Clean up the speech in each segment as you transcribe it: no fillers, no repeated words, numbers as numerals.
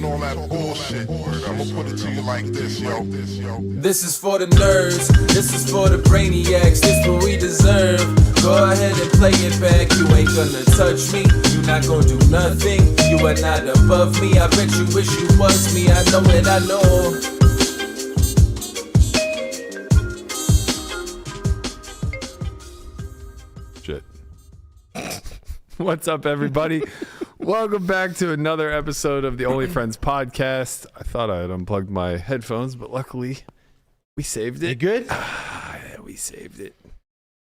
all that bullshit. I'ma put it to you like this, yo. This is for the nerds, this is for the brainiacs, this what we deserve. Go ahead and play it back, you ain't gonna touch me, you not gonna do nothing, you are not above me. I bet you wish you was me, I know it, I know. Shit. What's up, everybody? Welcome back to another episode of the Only Friends podcast. I thought I had unplugged my headphones, but luckily we saved it. You good? Yeah, we saved it.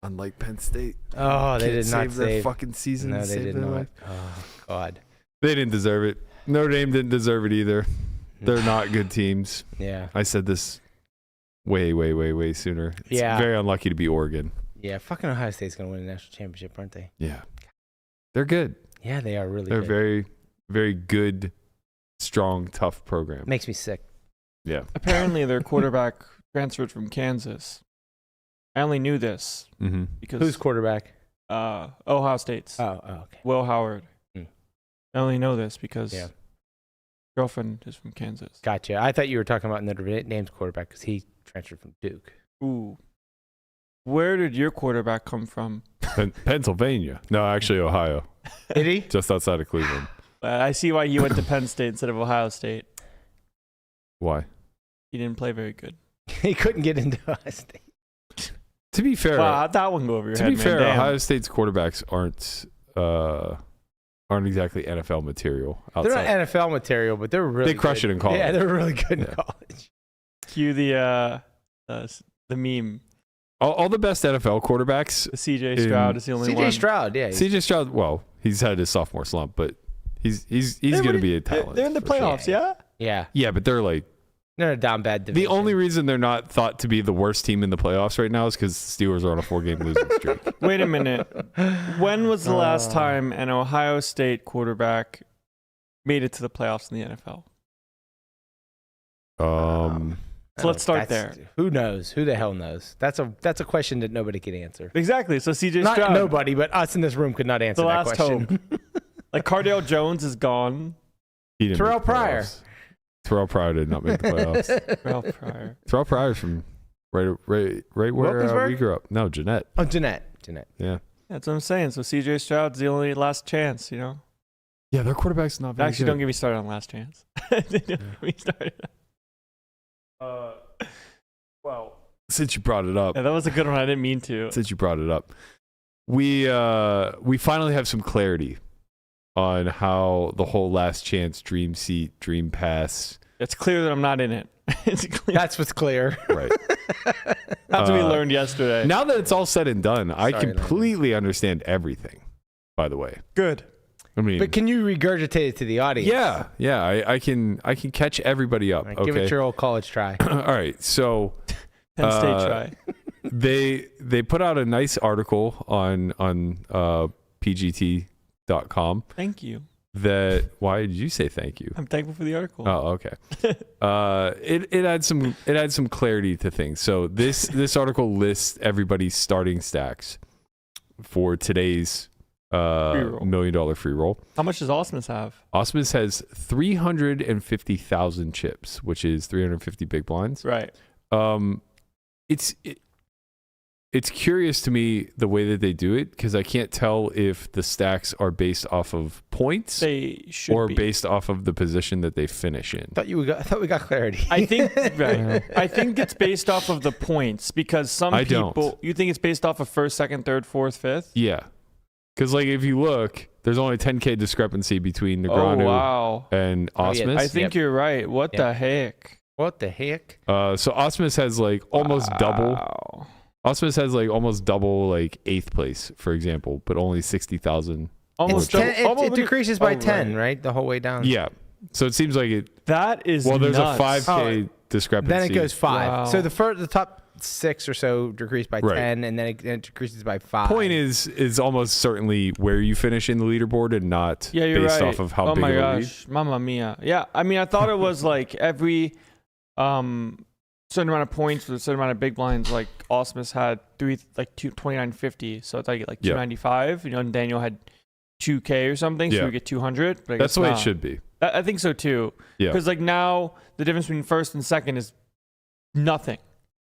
Unlike Penn State. Oh, they did not save their fucking season. No, and they save did their not. life. Oh, God. They didn't deserve it. Notre Dame didn't deserve it either. They're not good teams. Yeah. I said this way sooner. It's Yeah. very unlucky to be Oregon. Yeah, fucking Ohio State's going to win the national championship, aren't they? Yeah. They're good. Yeah, they are really They're good. very, very good, strong, tough program. Makes me sick. Yeah. Apparently, their quarterback transferred from Kansas. I only knew this Mm-hmm. because Who's quarterback? Ohio State's Oh, okay. Will Howard. Hmm. I only know this because Yeah. girlfriend is from Kansas. Gotcha. I thought you were talking about Notre Dame's quarterback because he transferred from Duke. Ooh, where did your quarterback come from? Pennsylvania. No, actually Ohio. Did he? Just outside of Cleveland. I see why you went to Penn State instead of Ohio State. Why? He didn't play very good. He couldn't get into Ohio State. To be fair, Wow, how'd that one go over your to head, be man? fair, Damn. Ohio State's quarterbacks aren't exactly NFL material. They're Outside. not NFL material, but they're really They crush good. it in college. Yeah, they're really good in Yeah. college. Cue the meme. All the best NFL quarterbacks. The CJ Stroud is the only one. CJ Stroud, yeah. CJ Stroud. Well, he's had his sophomore slump, but he's going to be a talent. They're in the for sure. playoffs, yeah? Yeah. Yeah, but they're like They're a down bad division. the only reason they're not thought to be the worst team in the playoffs right now is because Steelers are on a 4-game losing streak. Wait a minute. When was the last time an Ohio State quarterback made it to the playoffs in the NFL? So let's start there. Who knows? Who the hell knows? That's a question that nobody can answer. Exactly. So CJ Not Stroud, nobody, but us in this room could not answer the that last question. hope. Like Cardale Jones is gone. He didn't Terrell make the Pryor. playoffs. Terrell Pryor did not make the playoffs. Well, prior. Terrell Pryor's from right where Wilkinsburg? we grew up. No, Jeanette. Oh, Jeanette. Yeah. That's what I'm saying. So CJ Stroud's the only last chance, you know? Yeah, their quarterback's not very Actually, good. don't get me started on last chance. Don't get me started. Well, Since you brought it up, yeah, that was a good one. I didn't mean to. we finally have some clarity on how the whole last chance dream seat, dream pass. It's clear that I'm not in it. It's clear. That's what's clear. Right. That's what we learned yesterday. Now that it's all said and done, I Sorry, completely understand everything, by the way. Good. I mean, But can you regurgitate it to the audience? yeah, I can catch everybody up. All right, Okay. give it your old college try. All right. So Penn State try. they put out a nice article on PGT.com Thank you. that why did you say thank you? I'm thankful for the article. Oh, okay. It had some clarity to things. So this article lists everybody's starting stacks for today's roll. $1 million free roll. How much does Osmus have? Osmus has 350,000 chips, which is 350 big blinds. Right. It's curious to me the way that they do it because I can't tell if the stacks are based off of points They should or be. based off of the position that they finish in. I thought we got clarity. I think right. I think it's based off of the points because some I people don't. you think it's based off of first, second, third, fourth, fifth? Yeah. Because, like, if you look, there's only 10K discrepancy between Oh Negreanu wow. and Oh, yeah. Osmus. I think you're right. What the heck? What the heck? So Osmus has, like, almost double. Wow. Osmus has, like, almost double, like, 8th place, for example, but only 60,000. Almost It's double. 10, almost- it decreases by oh, 10, right? The whole way down. Yeah. So it seems like it. That is Well, there's nuts. a 5K discrepancy. Then it goes 5. Wow. So the top 6 or so decrease by Right. 10, and then it decreases by 5. Point is almost certainly where you finish in the leaderboard and not Yeah, you're based right. off of how oh big my of a lead. gosh, Mamma Mia! Yeah, I mean, I thought it was like every certain amount of points with a certain amount of big blinds. Like Osmus had 2950, so it's like Yeah. 295. You know, and Daniel had 2K or something, so Yeah. we get 200. But I That's guess the way not. it should be. I think so too. Yeah. Because like now the difference between first and second is nothing.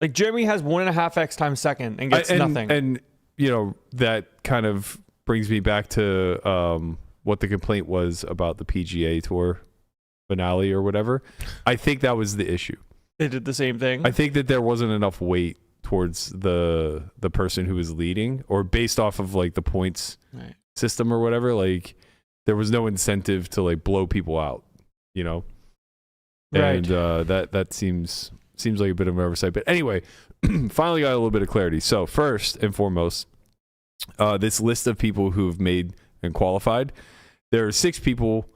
Like Jeremy has 1.5x times second and gets nothing. And you know, that kind of brings me back to what the complaint was about the PGA Tour finale or whatever. I think that was the issue. They did the same thing. I think that there wasn't enough weight towards the person who was leading, or based off of like the points Right. system or whatever. Like there was no incentive to like blow people out, you know. Right. And that seems like a bit of an oversight. But anyway, finally got a little bit of clarity. So first and foremost, this list of people who've made and qualified, there are 6 people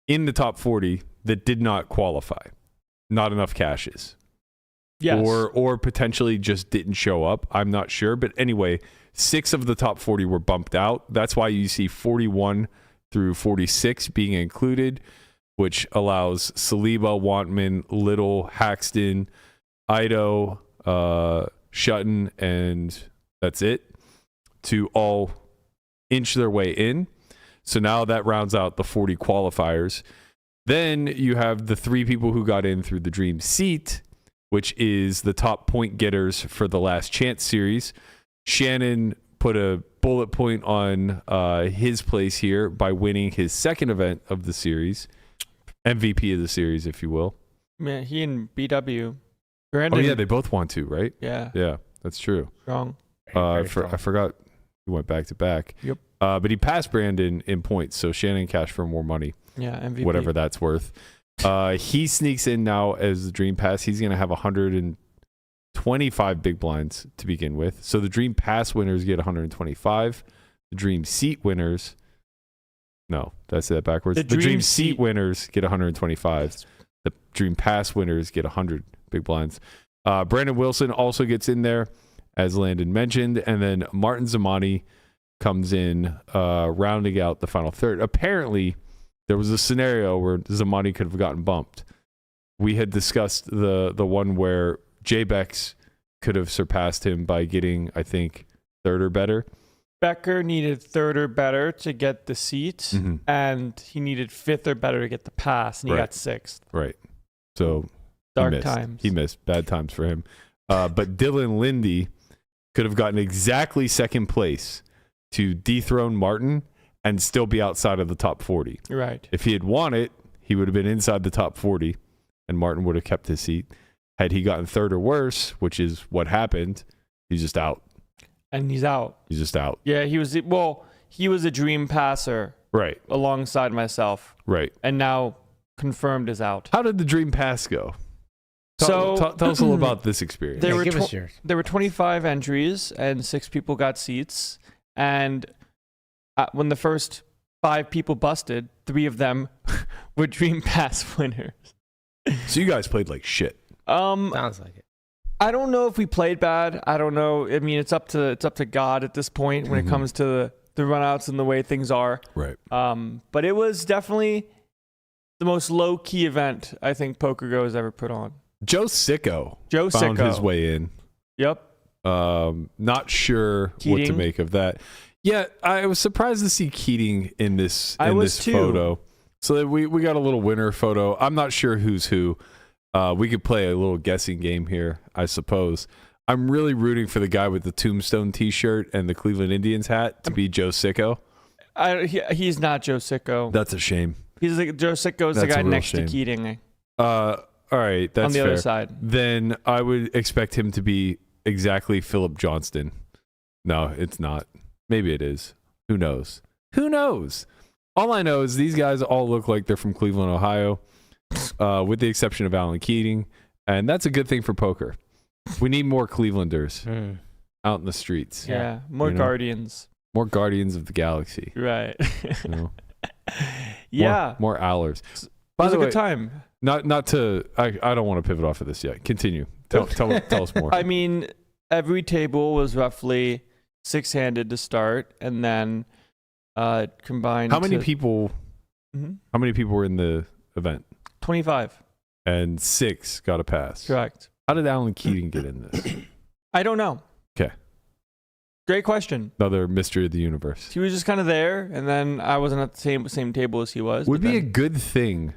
in the top 40 that did not qualify. Not enough cashes. Yes. Or potentially just didn't show up. I'm not sure. But anyway, 6 of the top 40 were bumped out. That's why you see 41 through 46 being included, which allows Saliba, Wantman, Little, Haxton, Ido, Shutton, and that's it, to all inch their way in. So now that rounds out the 40 qualifiers. Then you have the 3 people who got in through the Dream Seat, which is the top point getters for the Last Chance Series. Shannon put a bullet point on his place here by winning his second event of the series, MVP of the series, if you will. Man, he and BW. Brandon. Oh yeah, they both won too, right? Yeah. Yeah, that's true. Strong. I forgot he went back to back. Yep. But he passed Brandon in points, so Shannon cashed for more money, Yeah, MVP. whatever that's worth. He sneaks in now as the Dream Pass. He's going to have 125 big blinds to begin with. So the Dream Pass winners get 125. The Dream Seat winners, no, did I say that backwards? The Dream Seat winners get 125. The Dream Pass winners get 100 big blinds. Brandon Wilson also gets in there, as Landon mentioned, and then Martin Zamani comes in, rounding out the final third. Apparently, there was a scenario where Zamani could have gotten bumped. We had discussed the one where J-Bex could have surpassed him by getting, I think, third or better. Becker needed third or better to get the seat, and he needed fifth or better to get the pass, and he got sixth. Right. So Dark times. He missed. Bad times for him. But Dylan Lindy could have gotten exactly second place to dethrone Martin and still be outside of the top 40. Right. If he had won it, he would have been inside the top 40, and Martin would have kept his seat. Had he gotten third or worse, which is what happened, he's just out. And he's out. He's just out. Yeah, he was a dream passer. Right. Alongside myself. Right. And now confirmed is out. How did the Dream Pass go? Tell us a little about this experience. There Give us yours. There were 25 entries and 6 people got seats. And when the first 5 people busted, 3 of them were Dream Pass winners. So you guys played like shit. Sounds like it. I don't know if we played bad. I don't know. I mean, it's up to God at this point when it comes to the runouts and the way things are. Right. But it was definitely the most low key event I think PokerGo has ever put on. Joe Sicko found his way in. Yep. Not sure what to Keating. make of that. Yeah, I was surprised to see Keating in this too. photo. So we got a little winner photo. I'm not sure who's who. We could play a little guessing game here, I suppose. I'm really rooting for the guy with the Tombstone T-shirt and the Cleveland Indians hat to be Joe Sicko. He's not Joe Sicko. That's a shame. Joe Sicko is the That's guy a real next shame. to Keating. All right, that's on the fair. other side. Then I would expect him to be exactly Philip Johnston. No, it's not. Maybe it is. Who knows? Who knows? All I know is these guys all look like they're from Cleveland, Ohio, with the exception of Alan Keating, and that's a good thing for poker. We need more Clevelanders out in the streets. Yeah, more Guardians. More Guardians of the Galaxy. Right. You know? Yeah. More Allers. It By was the a way, good time. not to. I don't want to pivot off of this yet. Continue. Tell us more. I mean, every table was roughly 6-handed to start, and then combined. How many people? Mhm. How many people were in the event? 25. And 6 got a pass. Correct. How did Alan Keating get in this? I don't know. Okay. Great question. Another mystery of the universe. He was just kind of there, and then I wasn't at the same table as he was. Would but be a then- good thing,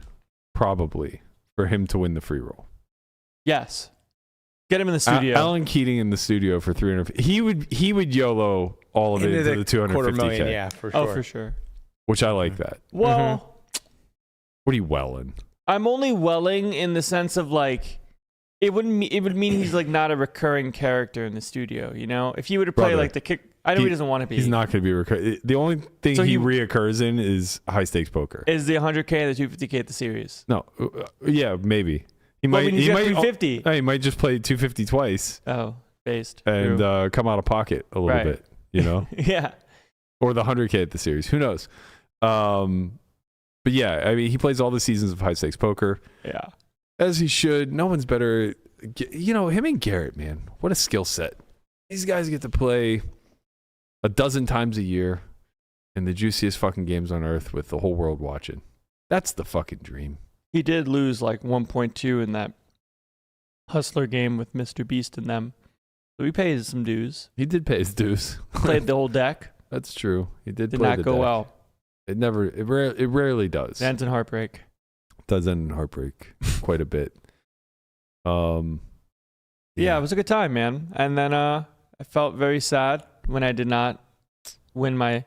probably, for him to win the free roll. Yes. Get him in the studio. Alan Keating in the studio for 300. He would YOLO all of it into the 250K. Yeah, for sure. Oh, for sure. Which I like that. Well, What are you welling? I'm only welling in the sense of like, it would mean he's like not a recurring character in the studio, you know? If he were to play Brother, like the kick, I know he doesn't want to be. He's not going to be recurring. The only thing So he he reoccurs in is high stakes poker. Is the 100K and the 250K at the series? No, yeah, maybe. He Well, might. when he's He got might. 350. He might just play 250 twice Oh, based. and True. come out of pocket a little Right. bit, you know, Yeah. or the 100K at the series. Who knows? But yeah, I mean, he plays all the seasons of high stakes poker Yeah. as he should. No one's better. You know, him and Garrett, man, what a skill set. These guys get to play a dozen times a year in the juiciest fucking games on earth with the whole world watching. That's the fucking dream. He did lose like 1.2 in that Hustler game with Mr. Beast and them. So he pays some dues. He did pay his dues. Played the whole deck. That's true. He did Did play not the go deck. well. It rarely does. It ends in heartbreak. Does end in heartbreak quite a bit. Yeah, it was a good time, man. And then I felt very sad when I did not win my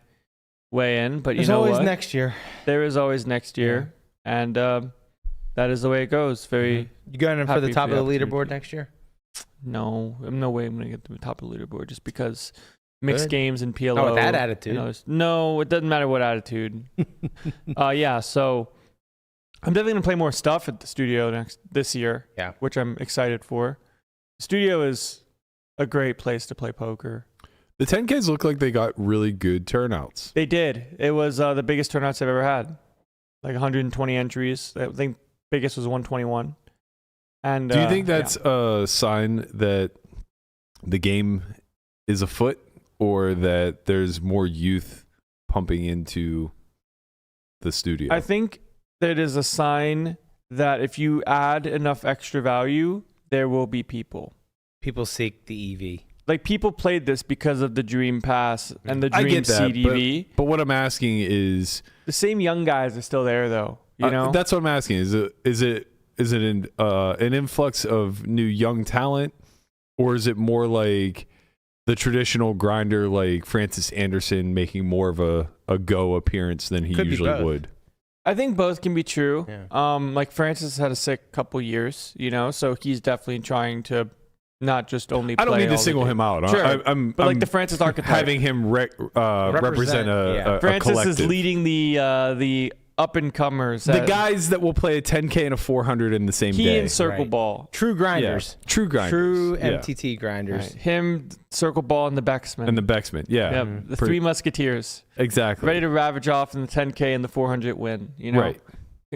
way in. But There's you know always what? next year. There is always next year. And that is the way it goes. Very You going in for happy the top for of the the leaderboard opportunity. next year? No way I'm going to get to the top of the leaderboard just because mixed Good. games and PLO. Not with that and attitude. others. No, it doesn't matter what attitude. Yeah, so I'm definitely going to play more stuff at the studio this year, Yeah. which I'm excited for. The studio is a great place to play poker. The 10Ks look like they got really good turnouts. They did. It was the biggest turnouts I've ever had. Like 120 entries. I think biggest was 121. And Do you think that's a sign that the game is afoot, or that there's more youth pumping into the studio? I think that is a sign that if you add enough extra value, there will be people. People seek the EV. Like people played this because of the Dream Pass and the I Dream get that, CDV. but what I'm asking is, The same young guys are still there, though. You know, that's what I'm asking. Is it an influx of new young talent, or is it more like the traditional grinder, like Francis Anderson making more of a go appearance than he Could be usually both. would? I think both can be true. Yeah. Like Francis had a sick couple years, you know, so he's definitely trying to not just only. I don't play mean to all the single day. him out. Sure, I'm but like the Francis archetype. having him represent a Francis collective. is leading the up and comers. The guys that will play a 10K and a 400 in the same he day. and Circle Right. Ball. True grinders. Yeah. True grinders. True Yeah. MTT grinders. Right. Him, Circle Ball, and the Becksman. And the Becksman. Yeah. Yep, Mhm. the Pretty- three musketeers. Exactly. Ready to ravage off in the 10K and the 400 win. You know, Right.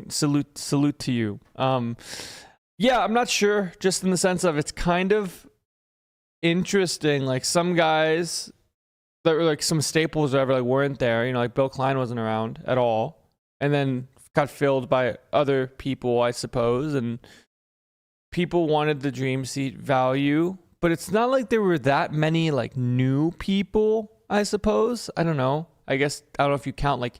salute to you. Yeah, I'm not sure. Just in the sense of it's kind of interesting. Like some guys that were like some staples or whatever, like weren't there. You know, like Bill Klein wasn't around at all, and then got filled by other people, I suppose. And people wanted the dream seat value, but it's not like there were that many like new people. I suppose. I don't know. I guess I don't know if you count like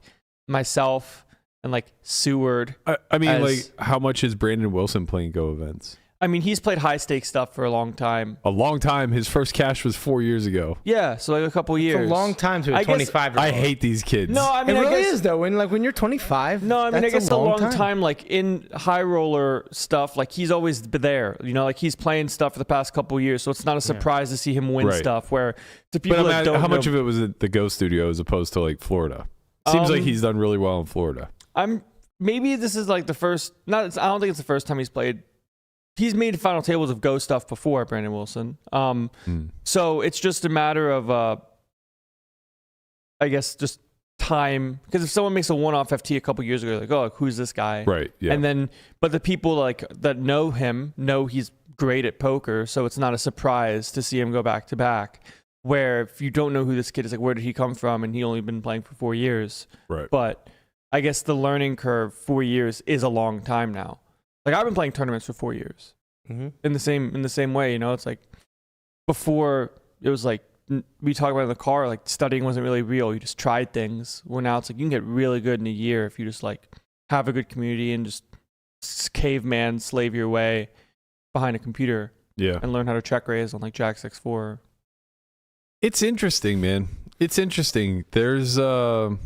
myself and like Seward. I mean, as- like, how much is Brandon Wilson playing Go events? I mean, he's played high stakes stuff for a long time. A long time. His first cash was 4 years ago. Yeah, so like a couple years. It's a long time to I a guess- 25-year-old. I hate these kids. No, I It mean, I really guess, is though. When you're 25. No, I mean, I that's guess a long time, like in high roller stuff, like he's always been there. You know, like he's playing stuff for the past couple years, so it's not a surprise to see him win Right. stuff. Where to But people that don't how know, much of it was at the Go studio as opposed to like Florida? Seems like he's done really well in Florida. maybe this is like the first. I don't think it's the first time he's played. He's made final tables of Go stuff before, Brandon Wilson. So it's just a matter of, I guess, just time. Because if someone makes a one-off FT a couple years ago, like, oh, who's this guy? Right. Yeah. And then, but the people like that know him know he's great at poker, so it's not a surprise to see him go back to back. Where if you don't know who this kid is, like, where did he come from? And he only been playing for 4 years. right. But I guess the learning curve, 4 years is a long time now. Like I've been playing tournaments for 4 years Mm-hmm. in the same way. You know, it's like before it was like we talk about in the car, like studying wasn't really real. You just tried things. Where now it's like you can get really good in a year if you just like have a good community and just caveman slave your way behind a computer. Yeah. And learn how to check raise on like Jack 6-4. It's interesting, man. It's interesting. There's to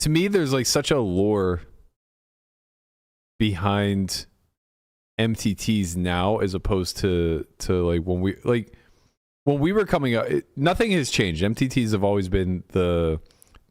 me, there's like such a lore behind MTTs now as opposed to like when we were coming up. Nothing has changed. MTTs have always been the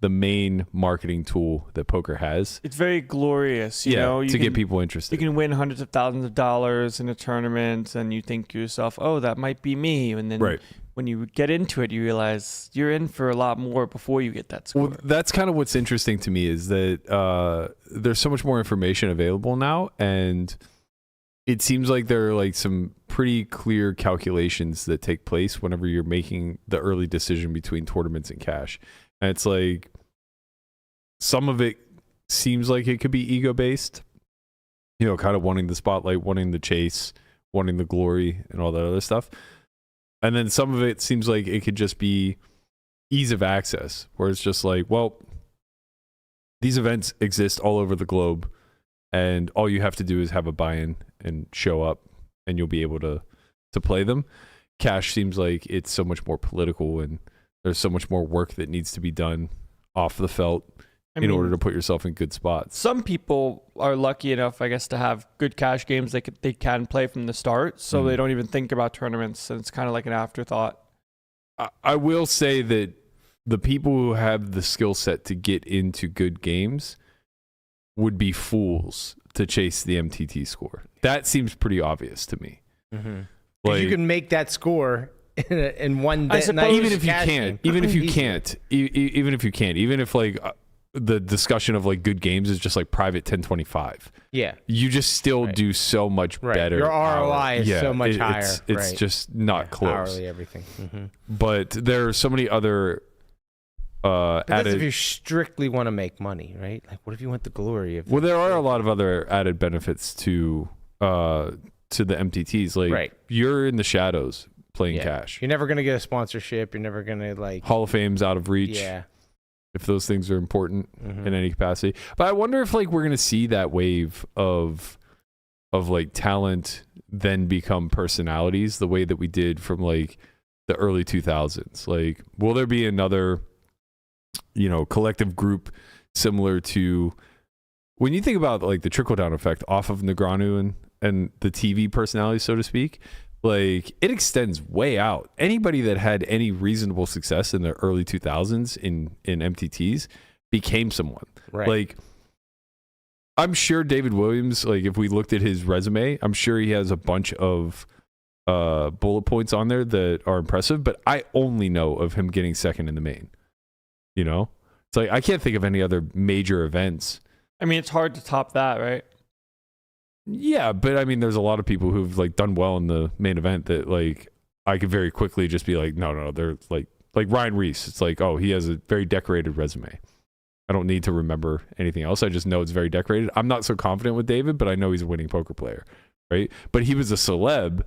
main marketing tool that poker has. It's very glorious, you know, to get people interested. You can win hundreds of thousands of dollars in a tournament, and you think to yourself, "Oh, that might be me." And then when you get into it, you realize you're in for a lot more before you get that score. Well, that's kind of what's interesting to me is that there's so much more information available now, and it seems like there are like some pretty clear calculations that take place whenever you're making the early decision between tournaments and cash. And it's like some of it seems like it could be ego based, you know, kind of wanting the spotlight, wanting the chase, wanting the glory, and all that other stuff. And then some of it seems like it could just be ease of access, where it's just like, well, these events exist all over the globe, and all you have to do is have a buy-in and show up, and you'll be able to play them. Cash seems like it's so much more political, and there's so much more work that needs to be done off the felt in order to put yourself in good spots. Some people are lucky enough, I guess, to have good cash games they can play from the start, so they don't even think about tournaments, and it's kind of like an afterthought. I will say that the people who have the skill set to get into good games would be fools to chase the MTT score. That seems pretty obvious to me. Mm-hmm. Like, you can make that score in one day. Even if you can't, even if like the discussion of like good games is just like private 1025. Yeah. You just still do so much better. Your ROI is so much higher. It's just not close. Hourly everything. Mm-hmm. But there are so many other but that's if you strictly want to make money, right? Like, what if you want the glory of? Well, there are a lot of other added benefits to the MTTs. Like, you're in the shadows playing cash. You're never gonna get a sponsorship. You're never gonna like Hall of Fame's out of reach. Yeah. If those things are important in any capacity. But I wonder if like we're gonna see that wave of like talent then become personalities the way that we did from like the early 2000s. Like, will there be another, you know, collective group similar to when you think about like the trickle down effect off of Negreanu and the TV personalities, so to speak, like it extends way out. Anybody that had any reasonable success in the early 2000s in MTTs became someone. Right. Like, I'm sure David Williams, like if we looked at his resume, I'm sure he has a bunch of bullet points on there that are impressive, but I only know of him getting second in the main. You know, it's like I can't think of any other major events. I mean, it's hard to top that, right? Yeah, but I mean, there's a lot of people who've like done well in the main event that like I could very quickly just be like, no, they're like Ryan Reese. It's like, oh, he has a very decorated resume. I don't need to remember anything else. I just know it's very decorated. I'm not so confident with David, but I know he's a winning poker player, right? But he was a celeb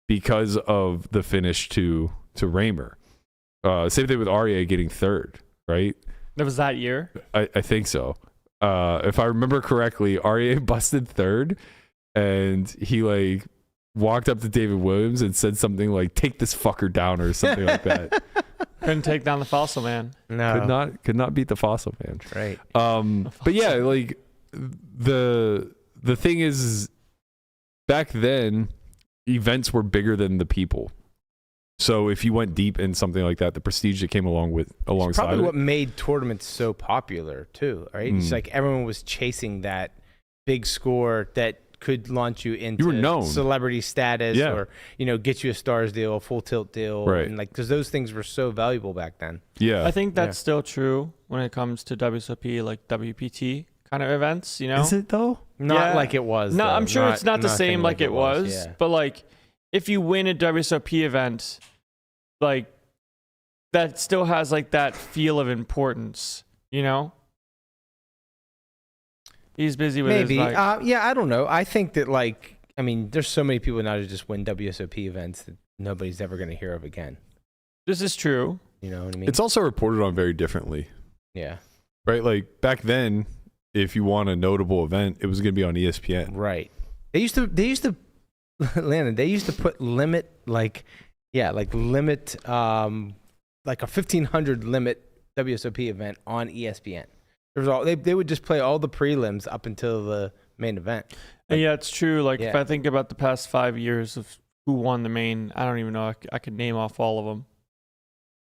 because of the finish to Raymer. Same thing with Aria getting third, right? That was that year? I think so. If I remember correctly, Aria busted third, and he like walked up to David Williams and said something like, "Take this fucker down" or something like that. Couldn't take down the Fossil Man. No, could not beat the Fossil Man. Right. But yeah, like the thing is, back then, events were bigger than the people. So if you went deep in something like that, the prestige that came alongside it's probably it. what made tournaments so popular too, right? It's like everyone was chasing that big score that could launch you into known. Celebrity status, or get you a stars deal, a full tilt deal, right? And like because those things were so valuable back then. Yeah, I think that's still true when it comes to WSOP, like WPT kind of events. You know, is it though? Not like it was. No, though. I'm sure it's not the same like it was. Yeah. But like, if you win a WSOP event, like that still has like that feel of importance. You know. He's busy with maybe. his I don't know. I think that there's so many people now to just win WSOP events that nobody's ever going to hear of again. This is true. You know what I mean? It's also reported on very differently, yeah. right? Like back then, if you want a notable event, it was going to be on ESPN. Right. They used to Landon, they used to put limit like a 1500 limit WSOP event on ESPN. They would just play all the prelims up until the main event. And yeah, it's true. Like if Yeah. I think about the past 5 years of who won the main, I don't even know. I could name off all of them.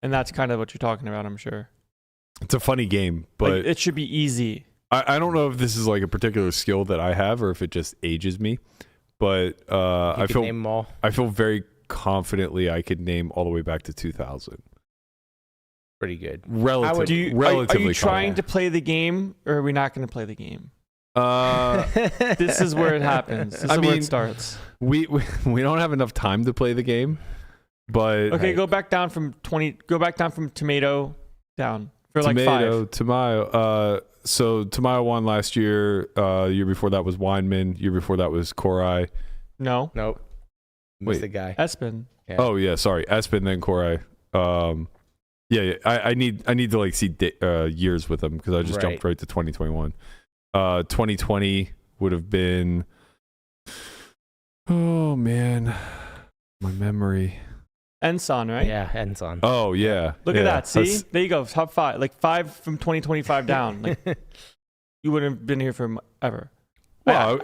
And that's kind of what you're talking about, I'm sure. It's a funny game, but Like, it should be easy. I don't know if this is like a particular skill that I have or if it just ages me. But I Name them all. feel very confidently I could name all the way back to 2000. Pretty good. Relatively Are you trying to play the game, or are we not going to play the game? This is where it happens. This is where it starts. We don't have enough time to play the game, but Okay, go back down from tomato down for like tomato, 5. Tamayo. So Tamayo won last year. Year before that was Weinman. Year before that was Korai. No, Nope. Missed Wait. the guy. Espen. Yeah. Oh yeah, sorry, Espen then Korai. Yeah. I need to like see years with them because I just jumped right to 2021. 2020 would have been. Oh man, my memory. Ensign, right? Yeah, Ensign. Oh yeah. Look yeah. at that. See? That's- There you go. Top 5. Like 5 from 2025 down. Like you wouldn't have been here forever. Well,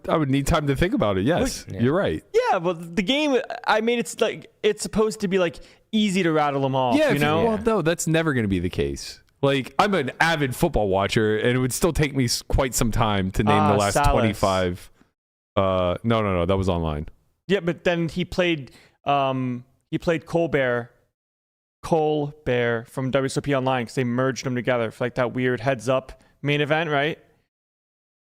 I would need time to think about it. Yes, Look- you're right. Yeah, but the game, I mean, it's like it's supposed to be like easy to rattle them off. Yeah, you know. well, no, that's never going to be the case. Like, I'm an avid football watcher, and it would still take me quite some time to name the last Salas. 25. No, that was online. Yeah, but then he played Colbert from WSOP Online because they merged them together for like that weird heads up main event, right?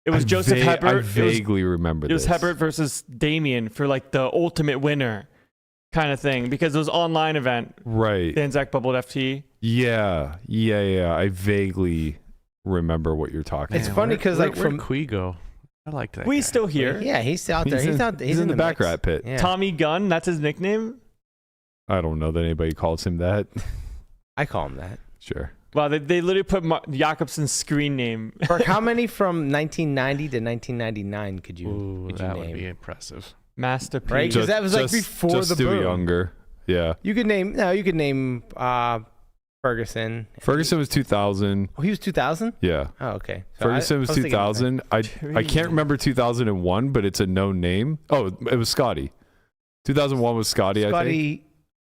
It was Joseph Hebert. I vaguely remember It was this. Hebert versus Damien for like the ultimate winner kind of thing because it was online event. Right. Then Zach bubbled FT. Yeah. I vaguely remember what you're talking It's about. funny because like where'd from Quigo. I like that. We guy. still here. yeah, he's out there. He's out there. He's in the back mix. rat pit. Yeah. Tommy Gunn, that's his nickname. I don't know that anybody calls him that. I call him that. Sure. Wow, they literally put Jakobsen's screen name. Burke, how many from 1990 to Ooh, 1999 could you that name? would be impressive. Master P. Right? 'Cause that was like before just the do boom. younger. Yeah. You could name Ferguson. Ferguson was 2000. Oh, he was 2000? Yeah. Oh, okay. So Ferguson was I thinking 2000. I can't remember 2001, but it's a known name. Oh, it was Scotty. 2001 was Scotty, I think.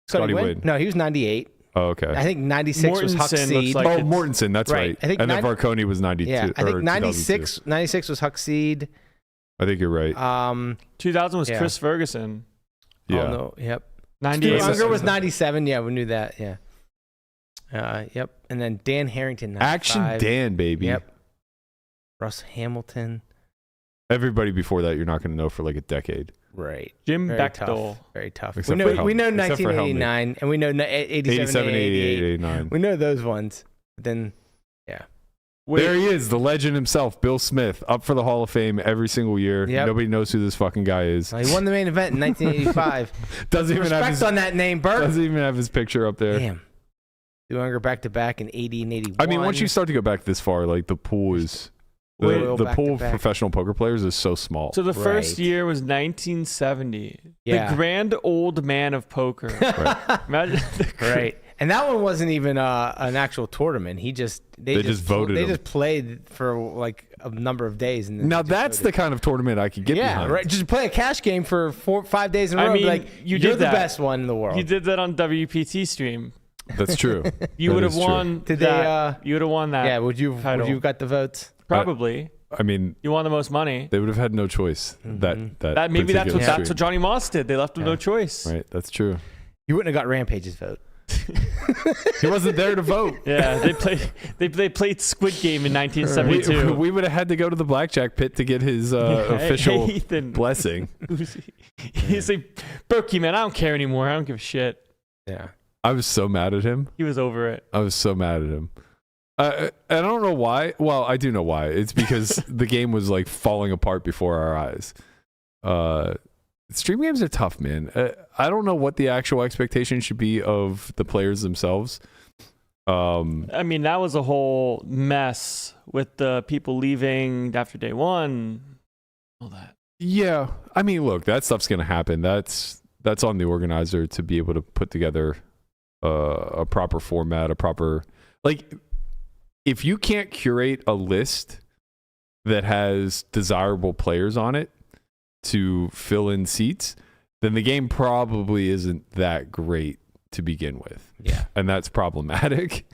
Scotty Wynn? Wynn? No, he was 98. Oh, okay. I think 96 was Mortensen Huck looks Seed. like Oh, it's- Mortensen, that's Right. right. I think And then 90 Varconi was 92. Yeah, I or think 96 was Huck Seed. I think you're right. 2000 was Yeah. Chris Yeah. Ferguson. Oh, no. Yep. 98. Steve Unger was 97. Yeah, we knew that. Yeah. Yep. And then Dan Harrington. 95. Action Dan, baby. Yep. Russ Hamilton. Everybody before that, you're not going to know for like a decade. Right. Jim Very Bechtel. tough. Very tough. Except We for know Helmet. Except for 1989 and we know 87, 87, 88, 88. 89. We know those ones. But then, Wait, There he is, the legend himself, Bill Smith, up for the Hall of Fame every single year. Yep. Nobody knows who this fucking guy is. he won the main event in 1985. Doesn't even have Respect his, on that name, Bert. doesn't even have his picture up there. Damn. Steve Unger back to back in 80 and 81. I mean, once you start to go back this far, like the pool is the Back pool to of back. professional poker players is so small. so the first Right. year was 1970. Yeah. The grand old man of poker. Imagine Right. And that one wasn't even an actual tournament. They just voted They him. just played for like a number of days. And then Now just that's the voted. kind of tournament I could get yeah, behind. right. Just play a cash game for 5 days in a I row. and be mean, like, you you're did the that. best one in the world. You did that on WPT stream. That's true. You That would have is true. won Did that. they, You would have won that. yeah. Would you title. got the votes? Probably. I mean, You won the most money. they would have had no choice. Mhm. That maybe that's particular what stream. Johnny Moss did. They left him no choice. Right, that's true. You wouldn't have got Rampage's vote. He wasn't there to vote. Yeah, they played Squid Game in 1972. We would have had to go to the blackjack pit to get his official Hey, Ethan. blessing. He's like, Berkey, man, I don't care anymore. I don't give a shit. Yeah. I was so mad at him. He was over it. I was so mad at him. I don't know why. Well, I do know why. It's because the game was like falling apart before our eyes. stream games are tough, man. I don't know what the actual expectation should be of the players themselves. I mean, that was a whole mess with the people leaving after day one. All that. Yeah, I mean, look, that stuff's gonna happen. That's on the organizer to be able to put together a proper format, a proper if you can't curate a list that has desirable players on it to fill in seats, then the game probably isn't that great to begin with. Yeah. And that's problematic.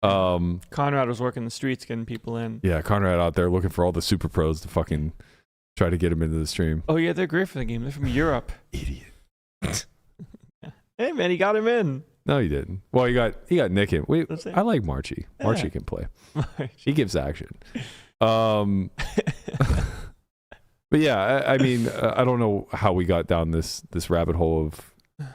Conrad was working the streets getting people in. Yeah, Conrad out there looking for all the super pros to fucking try to get them into the stream. Oh yeah, they're great for the game. They're from Europe. Idiot. Hey man, he got him in. No, he didn't. Well, he got Nick in. That's it. I like Marchie. Yeah. Marchie can play. He gives action. But yeah, I mean, I don't know how we got down this rabbit hole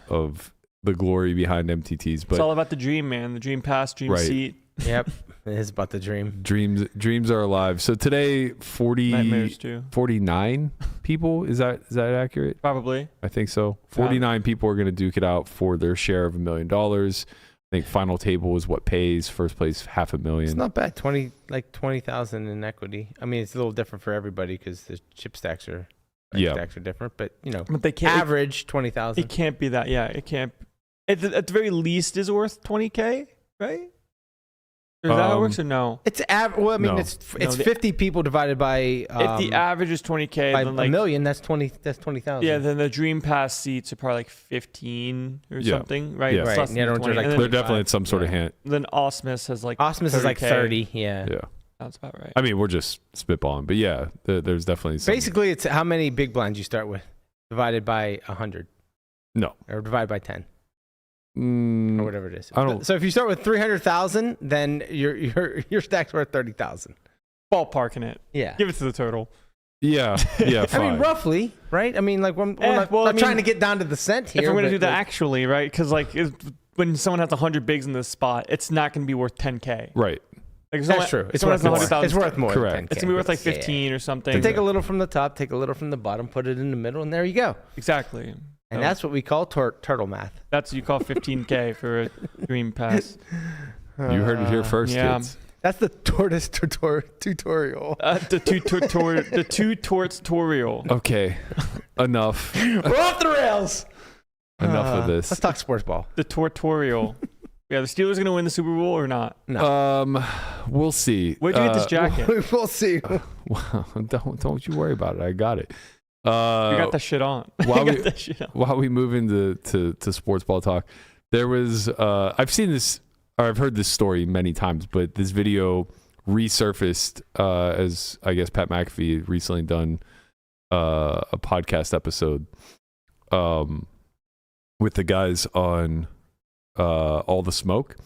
of the glory behind MTTs, but It's all about the dream, man. The dream pass, dream Right. seat. Yep. It is about the dream. dreams are alive. So today, Nightmares too. 49 people. Is that accurate? Probably. I think so. 49 people are going to duke it out for their share of $1 million. I think final table is what pays. First place $500,000. It's not bad. 20,000 in equity. I mean, it's a little different for everybody because the chip stacks are stacks are different. But But they can't. average 20,000. It can't be that. Yeah, it can't. At the very least, is worth 20K, right? Or is that how it works or no? It's well, I mean, No. it's No, 50 people divided by If the average is 20K, by then a million. That's 20,000. Yeah, then the Dream Pass seats are probably like 15 or Yeah. something, right? Yeah. It's Right, less and than the other ones are 20. like And They're then, definitely at some sort of hint. then Osmus has like Osmus is like 30K. 30. Yeah. Yeah. Sounds about right. I mean, we're just spitballing, but yeah, there's definitely some. Basically, it's how many big blinds you start with divided by 100 No. or divided by 10 or Mm, whatever it is. I don't- So if you start with 300,000, then your stack's worth 30,000. Ballparking it. Yeah. Give it to the total. yeah. Yeah. I Fine. mean, roughly, right? I mean, like, we're not, well, I not trying mean, to get down to the cent here. If we're going to but, do that like, actually, right? Because like when someone has 100 bigs in this spot, it's not going to be worth 10K. Right. Like if that's someone- true. if It's someone worth has more. 100,000, It's worth more. Correct. Than 10K, It's going to be worth like yeah. 15 or something. So take a little from the top, take a little from the bottom, put it in the middle, and there you go. Exactly. And So that's what we call turtle math. that's what you call 15K for a Dream Pass. You heard it here first, yeah. kids. That's the tortoise tutorial. The two tutorial. Okay. Enough. We're off the rails. Enough of this. Let's talk sports ball. The tutorial. Yeah, the Steelers going to win the Super Bowl or not? We'll see. Where'd you get this jacket? We'll see. Well, don't you worry about it. I got it. You got that shit on. while You we- got that shit on. While we move into to sports ball talk, there was I've seen this, or I've heard this story many times, but this video resurfaced as I guess Pat McAfee recently done a podcast episode with the guys on All the Smoke,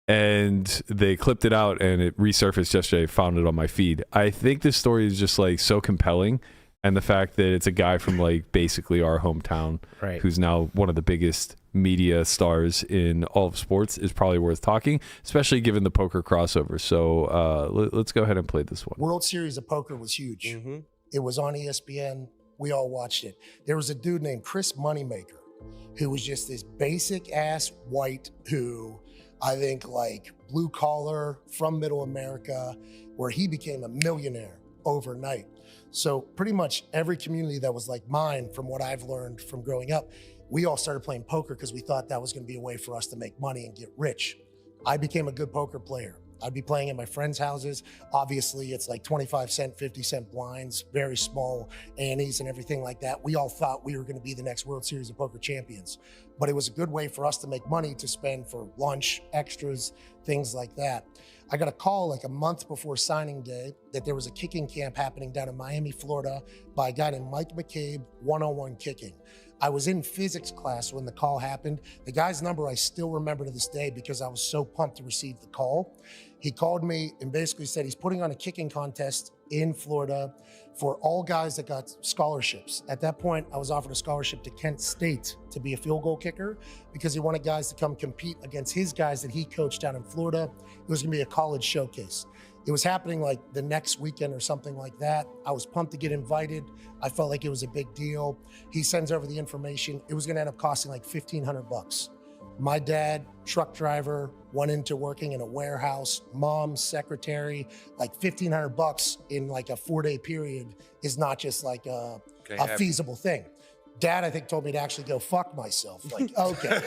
and they clipped it out and it resurfaced yesterday. Found it on my feed. I think this story is just like so compelling, and the fact that it's a guy from like basically our hometown, Right. who's now one of the biggest media stars in all of sports, is probably worth talking, especially given the poker crossover. So let's go ahead and play this one. World Series of Poker was huge. Mm-hmm. It was on ESPN. We all watched it. There was a dude named Chris Moneymaker who was just this basic ass white who I think like blue collar from middle America, where he became a millionaire overnight. So pretty much every community that was like mine, from what I've learned from growing up, we all started playing poker because we thought that was going to be a way for us to make money and get rich. I became a good poker player. I'd be playing in my friends' houses. Obviously, it's like 25 cent, 50 cent blinds, very small antes and everything like that. We all thought we were going to be the next World Series of Poker champions. But it was a good way for us to make money to spend for lunch, extras, things like that. I got a call like a month before signing day that there was a kicking camp happening down in Miami, Florida by a guy named Mike McCabe, 101 Kicking. I was in physics class when the call happened. The guy's number I still remember to this day because I was so pumped to receive the call. He called me and basically said he's putting on a kicking contest in Florida for all guys that got scholarships. At that point, I was offered a scholarship to Kent State to be a field goal kicker because he wanted guys to come compete against his guys that he coached down in Florida. It was gonna be a college showcase. It was happening like the next weekend or something like that. I was pumped to get invited. I felt like it was a big deal. He sends over the information. It was going to end up costing like $1,500. My dad, truck driver, went into working in a warehouse, mom, secretary, like $1,500 in like a 4-day period is not just like a feasible thing. Dad, I think, told me to actually go fuck myself. Like, okay,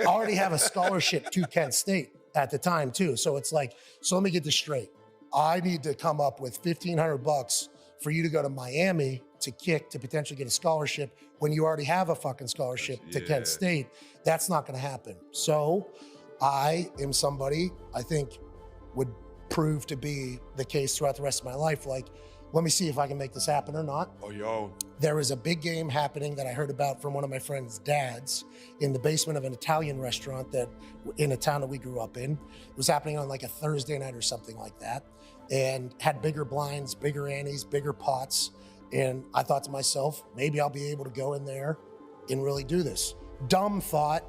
I already have a scholarship to Kent State at the time too. So it's like, so let me get this straight. I need to come up with $1,500 for you to go to Miami to kick to potentially get a scholarship when you already have a fucking scholarship to Kent State. That's not going to happen. So I am somebody I think would prove to be the case throughout the rest of my life. Like, let me see if I can make this happen or not. Oh, yo. There is a big game happening that I heard about from one of my friend's dads in the basement of an Italian restaurant that in a town that we grew up in. It was happening on like a Thursday night or something like that, and had bigger blinds, bigger antes, bigger pots. And I thought to myself, maybe I'll be able to go in there and really do this. Dumb thought,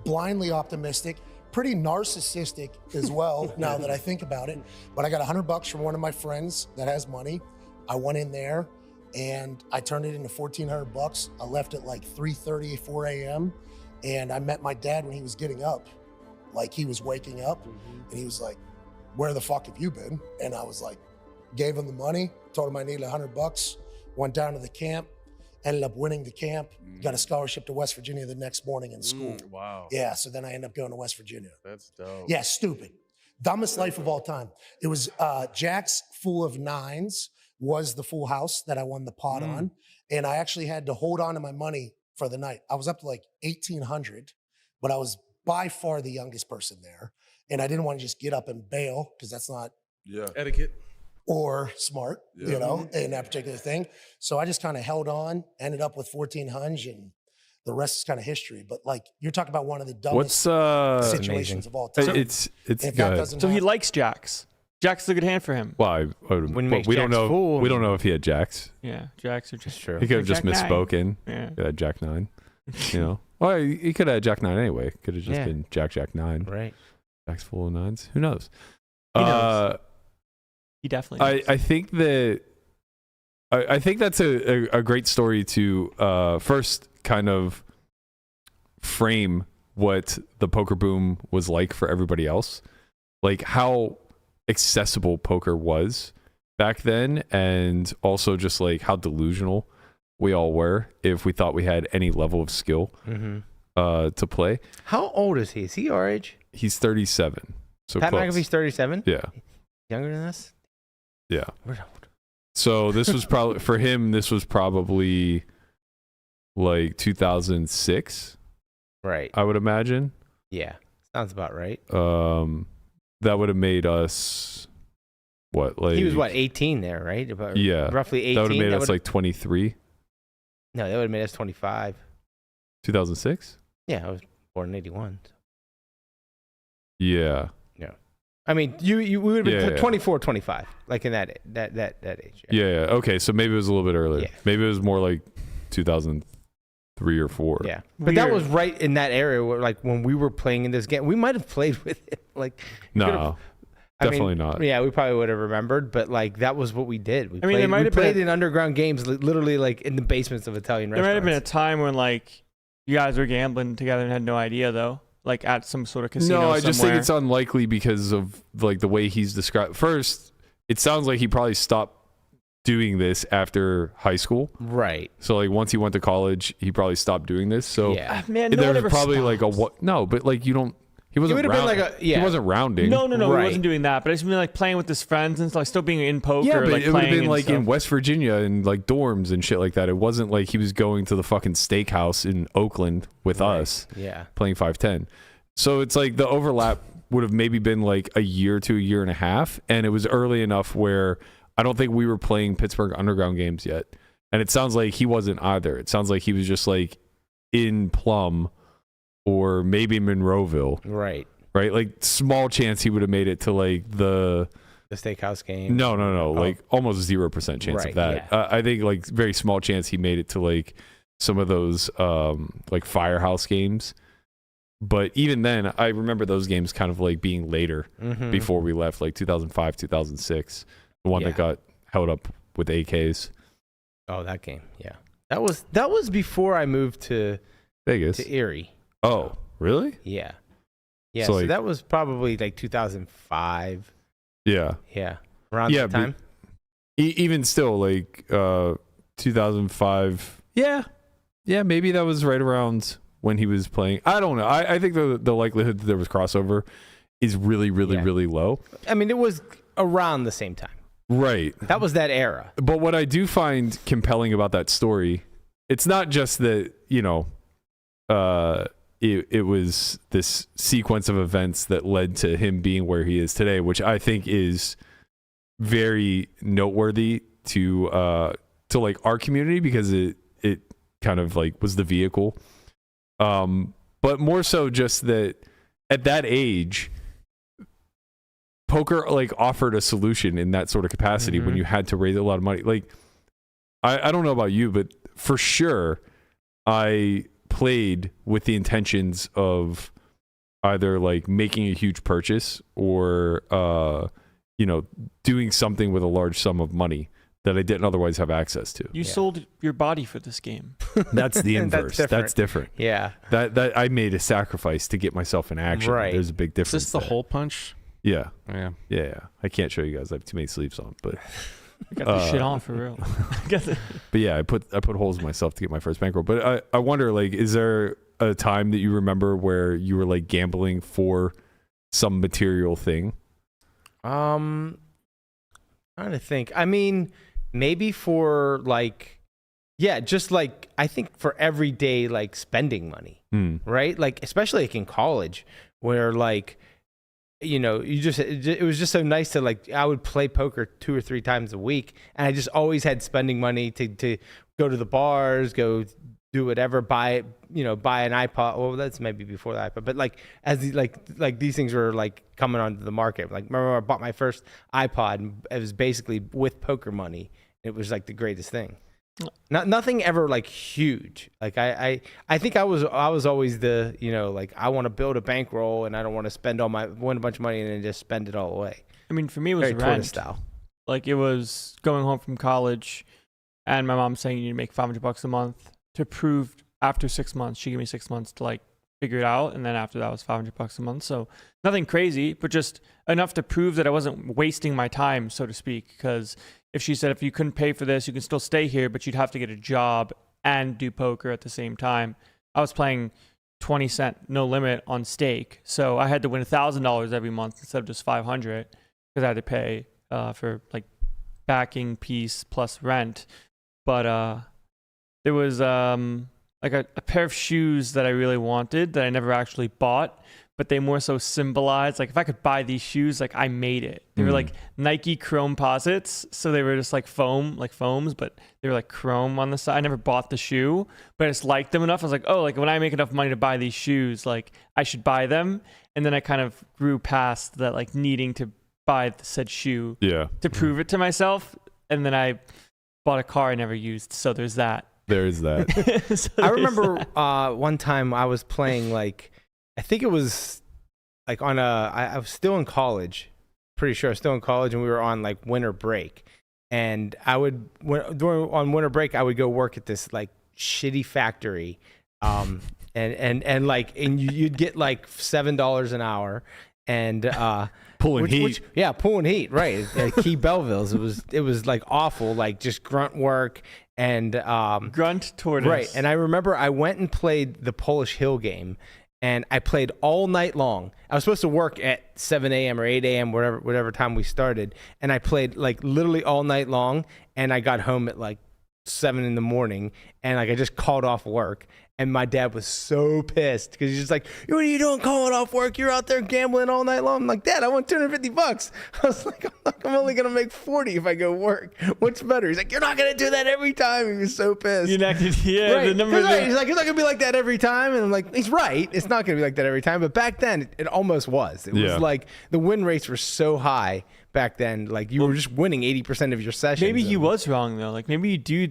blindly optimistic, pretty narcissistic as well now that I think about it. But I got $100 from one of my friends that has money. I went in there and I turned it into $1,400. I left at like 3:30, 4 a.m. And I met my dad when he was getting up. Like, he was waking up and he was like, where the fuck have you been? And I was like, gave him the money, told him I needed $100, went down to the camp, ended up winning the camp, got a scholarship to West Virginia the next morning in school. Wow. Yeah, so then I ended up going to West Virginia. That's dope. Yeah, stupid. Dumbest life of all time. It was Jack's Full of Nines was the full house that I won the pot on. And I actually had to hold on to my money for the night. I was up to like 1,800, but I was by far the youngest person there. And I didn't want to just get up and bail because that's not Etiquette. or smart, you know, in that particular thing. So I just kind of held on, ended up with 1,400, and the rest is kind of history. But like, you're talking about one of the dumbest situations of all time. It's If good. that doesn't So he happen- likes jacks. Jacks is a good hand for him. Well, When it makes we don't Jack's know. full. We don't know if he had jacks. Yeah, jacks are just True. He could have just Jack nine. misspoken. Yeah. He had Jack 9. You know. Well, he could have had Jack 9 anyway. Could have just Yeah. been Jack 9. Right. Jack's full of 9s. Who knows? He knows. He definitely knows. I think that I think that's a great story to first kind of frame what the poker boom was like for everybody else, like how accessible poker was back then, and also just like how delusional we all were if we thought we had any level of skill to play. How old is he? Is he our age? He's 37. So Pat close. McAfee's 37? Yeah. Younger than us? Yeah. We're old. So this was probably for him. This was probably like 2006, Right. I would imagine. Yeah. Sounds about right. That would have made us what? Like He was what, 18 there, right? About, Yeah. Roughly 18. That would have made us like 23. No, that would have made us 25. 2006. Yeah, I was born in 81. Yeah. I mean, we would have been Yeah. 24, 25, like in that age. Yeah. Okay. So maybe it was a little bit earlier. Yeah. Maybe it was more like 2003 or 4. Yeah. But that Weird. was right in that area where, like, when we were playing in this game, we might have played with it. Like, No. Definitely not. Yeah, we probably would have remembered, but like that was what we did. We there might have played been in underground games, literally like in the basements of Italian There might have restaurants. been a time when like you guys were gambling together and had no idea though, like at some sort of casino. No, I just think somewhere. it's unlikely because of like the way he's described. First, it sounds like he probably stopped doing this after high school. Right. So like once he went to college, he probably stopped doing this. So Yeah. Man, no there one was ever probably like a stops. what? No, but like you don't. He wasn't. would've been round- like a- yeah. He wasn't rounding. No, Right. he wasn't doing that. But I just mean like playing with his friends and stuff, still being in poker. Yeah, but like, it would have playing been and like in stuff. West Virginia and like dorms and shit like that. It wasn't like he was going to the fucking steakhouse in Oakland with us Yeah. playing 510. So it's like the overlap would have maybe been like a year to a year and a half, and it was early enough where I don't think we were playing Pittsburgh Underground games yet. And it sounds like he wasn't either. It sounds like he was just like in Plum or maybe Monroeville, Right. right? Like small chance he would have made it to like the steakhouse game. no, like almost 0% chance Right, of that. yeah. I think like very small chance he made it to like some of those like Firehouse games. But even then, I remember those games kind of like being later before we left, like 2005, 2006, the one that got held up with AKs. Oh, that game. Yeah. That was before I moved to Vegas. to Erie. Oh, really? Yeah. Yeah. So, So, like- that was probably like 2005. Yeah. Yeah. Around that time. Even still, like 2005. Yeah. Yeah, maybe that was right around when he was playing. I don't know. I think the likelihood that there was crossover is really, really, really low. I mean, it was around the same time. Right. That was that era. But what I do find compelling about that story, it's not just that, it was this sequence of events that led to him being where he is today, which I think is very noteworthy to like our community, because it kind of like was the vehicle. But more so just that at that age, poker like offered a solution in that sort of capacity when you had to raise a lot of money. Like, I don't know about you, but for sure, I played with the intentions of either like making a huge purchase or, doing something with a large sum of money that I didn't otherwise have access to. You sold your body for this game. That's the inverse. That's different. Yeah. That I made a sacrifice to get myself in action. Right. There's a big Is difference. this the there. hole punch? Yeah. Yeah. I can't show you guys. I have too many sleeves on, but I got this shit on for real. but yeah, I put holes in myself to get my first bankroll. But I wonder, like, is there a time that you remember where you were like gambling for some material thing? Trying to think. I mean, maybe for like, just like, I think for everyday like spending money, right? Like, especially like in college where like, it was just so nice to like, I would play poker 2 or 3 times a week, and I just always had spending money to go to the bars, go do whatever, buy an iPod. Well, that's maybe before the iPod, but like as like these things were like coming onto the market. Like, remember I bought my first iPod, and it was basically with poker money. It was like the greatest thing. Nothing ever like huge. Like I think I was always the, like I want to build a bankroll and I don't want to win a bunch of money and then just spend it all away. I mean, for me, it was Very tortoise rent. style. Like, it was going home from college and my mom saying you need to make $500 a month to prove after 6 months. She gave me 6 months to like figure it out. And then after that was $500 a month. So nothing crazy, but just enough to prove that I wasn't wasting my time, so to speak. Because if she said, if you couldn't pay for this, you can still stay here, but you'd have to get a job and do poker at the same time. I was playing 20 cent, no limit on stake. So I had to win $1,000 every month instead of just 500 because I had to pay for like backing piece plus rent. But there was like a pair of shoes that I really wanted that I never actually bought, but they more so symbolize, like, if I could buy these shoes, like, I made it. They were like Nike chrome posits, so they were just like foams, but they were like chrome on the side. I never bought the shoe, but I just liked them enough. I was like, oh, like when I make enough money to buy these shoes, like I should buy them. And then I kind of grew past that, like needing to buy the said shoe to prove it to myself. And then I bought a car I never used, so there's that. There is that. So I remember one time I was playing, like, I think it was like I was still in college, pretty sure I was still in college, and we were on like winter break. And I would, on winter break, I would go work at this like shitty factory. And you'd get like $7 an hour. And Pulling heat. Pulling heat, right? At Key Belleville's. It was like awful, like just grunt work and grunt tortoise. Right. And I remember I went and played the Polish Hill game, and I played all night long. I was supposed to work at 7 a.m. or 8 a.m., whatever time we started, and I played like literally all night long, and I got home at like 7 in the morning, and like I just called off work. And my dad was so pissed because he's just like, what are you doing calling off work? You're out there gambling all night long. I'm like, Dad, I want $250. I was like, I'm only going to make 40 if I go work. What's better? He's like, you're not going to do that every time. He was so pissed. Right. The number. Right. He's like, it's not going to be like that every time. And I'm like, he's right. It's not going to be like that every time. But back then, it almost was. It was like the win rates were so high back then. Like you were just winning 80% of your sessions. Maybe he was wrong, though. Like maybe you do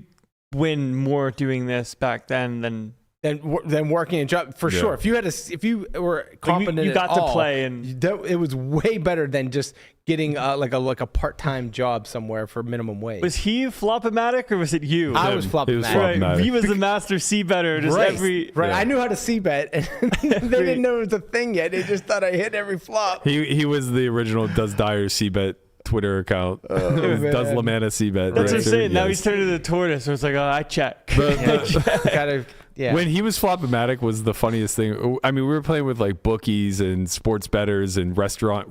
win more doing this back then than than working a job for sure. If you were competent, you got at to all, play, and it was way better than just getting like a part-time job somewhere for minimum wage. was he flop-o-matic or was it you? I was He was flopping. Right, he was the master C better. Just Right. Yeah. I knew how to c-bet, and they didn't know it was a thing yet. They just thought I hit every flop. He was the original Does Dyer C-Bet Twitter account. It was man. Does Lamana C-Bet. That's what I'm right there, saying. Now yes. he's turned into the tortoise. So it's like, oh, I check. Gotta, yeah. When he was flop-o-matic was the funniest thing. I mean, we were playing with like bookies and sports bettors and restaurant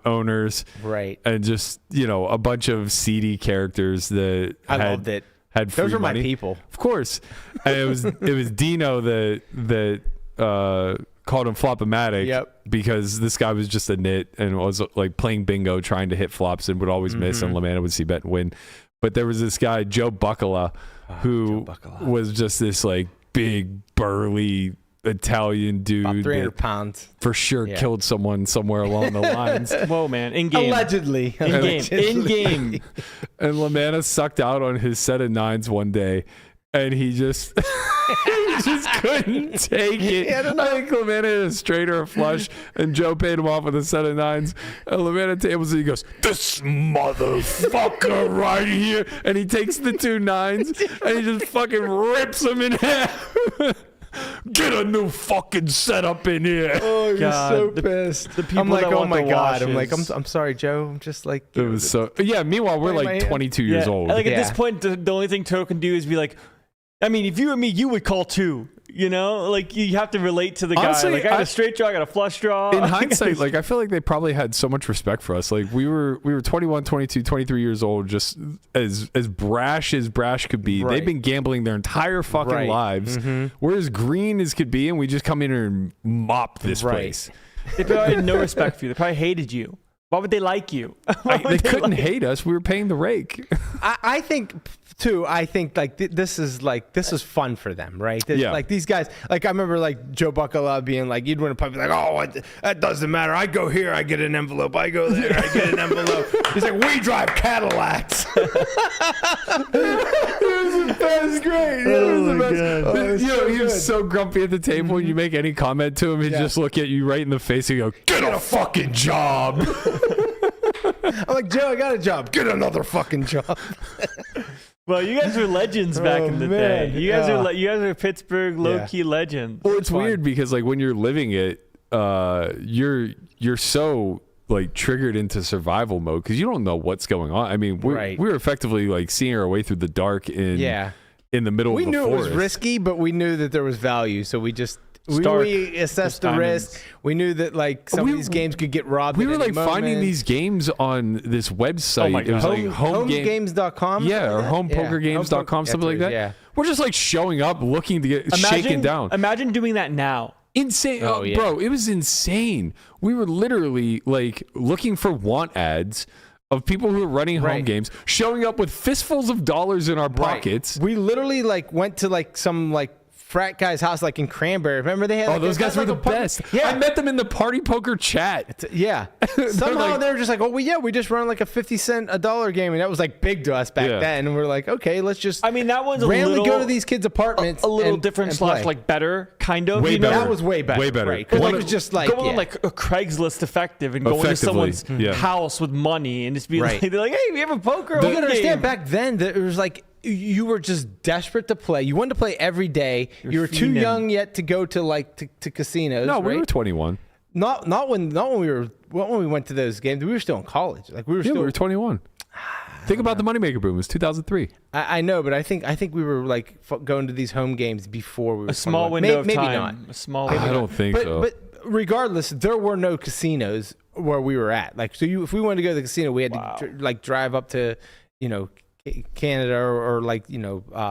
owners, right. and just a bunch of seedy characters that I loved it. Had free Those are money. my people. Of course, and it was Dino that called him flop-o-matic. Yep. Because this guy was just a nit and was like playing bingo, trying to hit flops and would always miss, and Lamana would c-bet and win. But there was this guy Joe Buckala who was just this like big burly Italian dude, About 300 that pounds. for sure Yeah. killed someone somewhere along the lines. Whoa, man. In game. Allegedly. In game. And Lamana sucked out on his set of nines one day, and he just he just couldn't take it. I think Lamana hit a straight or a flush, and Joe paid him off with a set of nines. And Lamana tables it. He goes, "This motherfucker right here," and he takes the two nines and he just fucking rips them in half. Get a new fucking setup in here. Oh, you're God, so the- pissed. the people I'm like, that oh want my the God. I'm like, washes. I'm sorry, Joe. I'm just like, It was so. Yeah. Meanwhile, we're Play my like hand. 22 years old. Like at Yeah. this point, the only thing Toe can do is be like, I mean, if you were me, you would call two. Like you have to relate to the Honestly, guy. Like I got I- a straight draw, I got a flush draw. In hindsight, like I feel like they probably had so much respect for us. Like we were 21, 22, 23 years old, just as brash as brash could be. Right. They've been gambling their entire fucking Right. lives. We're as green as could be, and we just come in here and mop this Right. place. They probably had no respect for you. They probably hated you. Why would they like you? Why would They couldn't like- hate us. We were paying the rake. I think too. I think like this is fun for them, right? Yeah. Like these guys. Like I remember like Joe Buckala being like, you'd win a puppy, like, oh, that doesn't matter. I go here, I get an envelope. I go there, I get an envelope. He's like, we drive Cadillacs. That's great. Yeah, it was the best. Oh, it was so he was good. so grumpy at the table. You make any comment to him, he'd Yeah. just look at you right in the face and go, "Get a fucking job." I'm like, Joe, I got a job. Get another fucking job. Well, you guys were legends back in the man. day. You guys Yeah. you guys are Pittsburgh low key legends. Well, it's weird because like when you're living it, you're so like triggered into survival mode because you don't know what's going on. I mean, Right. we were effectively like seeing our way through the dark in the middle We of the knew forest. it was risky, but we knew that there was value, so we just Stark. we assessed the Diamonds. risk. We knew that like some We- of these games could get robbed. We at were any like finding moment. these games on this website. Oh my It was God. like homegames.com. Yeah, or homepokergames.com, something like that. Yeah. We're just like showing up, looking to get shaken down. Imagine doing that now. Insane. Oh, yeah. Bro, it was insane. We were literally like looking for want ads of people who are running home Right. games, showing up with fistfuls of dollars in our pockets. We literally like went to like some like frat guy's house like in Cranberry. Remember they had Oh, like, those guys were like the a party- best. Yeah. I met them in the party poker chat. Yeah. Somehow like- they were just like, oh, well, yeah, we just run like a 50-cent a dollar game. And that was like big to us back Yeah. then. And we're like, okay, let's just I mean, that one's a randomly little go to these kids' apartments. a little and- different and slash play. like better kind of. Way you know? better. That was way better. Way better. Right. 'Cause One it of- was just like, Go on yeah. like a Craigslist effective and go into Effectively, someone's yeah. house with money and just be Right. like, they're like, hey, we have a poker. You home gotta understand, game. back then, that it was like you were just desperate to play. You wanted to play every day. You were too fiending. young yet to go to like to casinos. No, we right? were 21. not when we went to those games. We were still in college. Like we were Yeah, still. we were 21. Think about the Moneymaker boom. It was 2003. I know, but I think we were like going to these home games before we were A small 21. window of maybe time. not. A small I window. don't think so. But regardless, there were no casinos where we were at. Like, so if we wanted to go to the casino, we had to like drive up to, Canada or like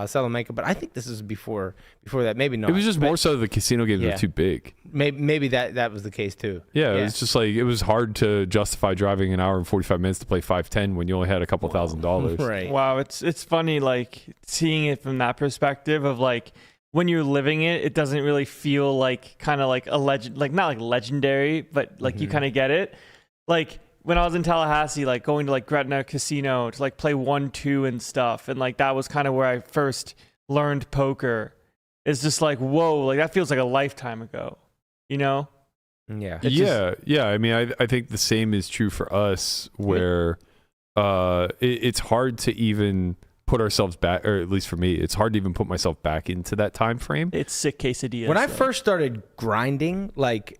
Salamanca. But I think this is before that. Maybe not. It was just more so the casino games Yeah. were too big. Maybe that was the case too. Yeah, it was just like it was hard to justify driving an hour and 45 minutes to play 510 when you only had a couple $1,000s. Right. Wow, it's funny like seeing it from that perspective of like when you're living it, it doesn't really feel like kind of like a legend, like not like legendary, but like you kind of get it. Like when I was in Tallahassee, like going to like Gretna Casino to like play 1-2 and stuff, and like that was kind of where I first learned poker. is just like, whoa, like that feels like a lifetime ago, you know? Yeah. Yeah. I mean, I think the same is true for us, where it's hard to even put ourselves back, or at least for me, it's hard to even put myself back into that time frame. It's sick quesadillas. When I though. first started grinding, like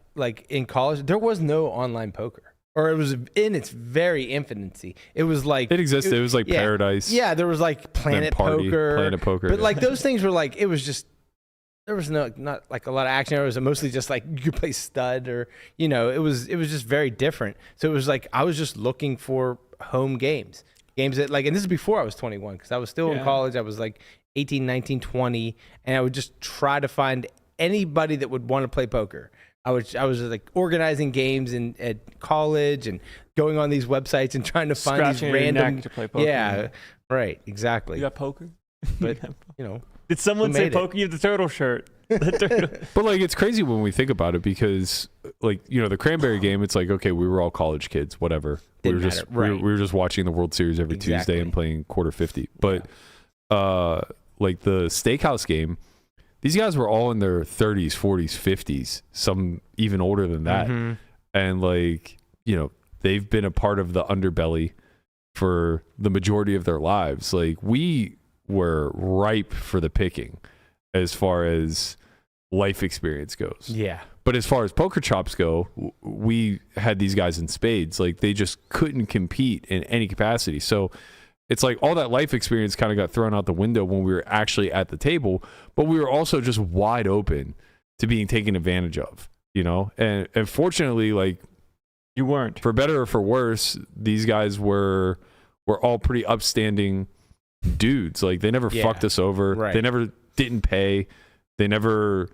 in college, there was no online poker, or it was in its very infancy. It was like It existed. It was like Paradise. Yeah, there was like Planet Poker, but yeah. like those things were like, it was just, there was not like a lot of action. It was mostly just like you could play stud, or it was just very different. So it was like I was just looking for home games that like, and this is before I was 21, because I was still in college. I was like 18, 19, 20, and I would just try to find anybody that would want to play poker. I was like organizing games at college and going on these websites and trying to find Scratching these your random. neck to play poker. Yeah, right, exactly. You got poker? But Did someone Who say made it? poker? You have the turtle shirt. The turtle. But like, it's crazy when we think about it, because like, the Cranberry game, it's like, okay, we were all college kids, whatever. Didn't we were just matter, right. we were just watching the World Series every Exactly. Tuesday and playing quarter 50. But like the Steakhouse game, these guys were all in their 30s, 40s, 50s, some even older than that. Mm-hmm. And like, they've been a part of the underbelly for the majority of their lives. Like, we were ripe for the picking as far as life experience goes. Yeah. But as far as poker chops go, we had these guys in spades. Like, they just couldn't compete in any capacity. So it's like all that life experience kind of got thrown out the window when we were actually at the table, but we were also just wide open to being taken advantage of, And fortunately, like, You weren't. for better or for worse, these guys were all pretty upstanding dudes. Like, they never fucked us over. Right. They never didn't pay. They never,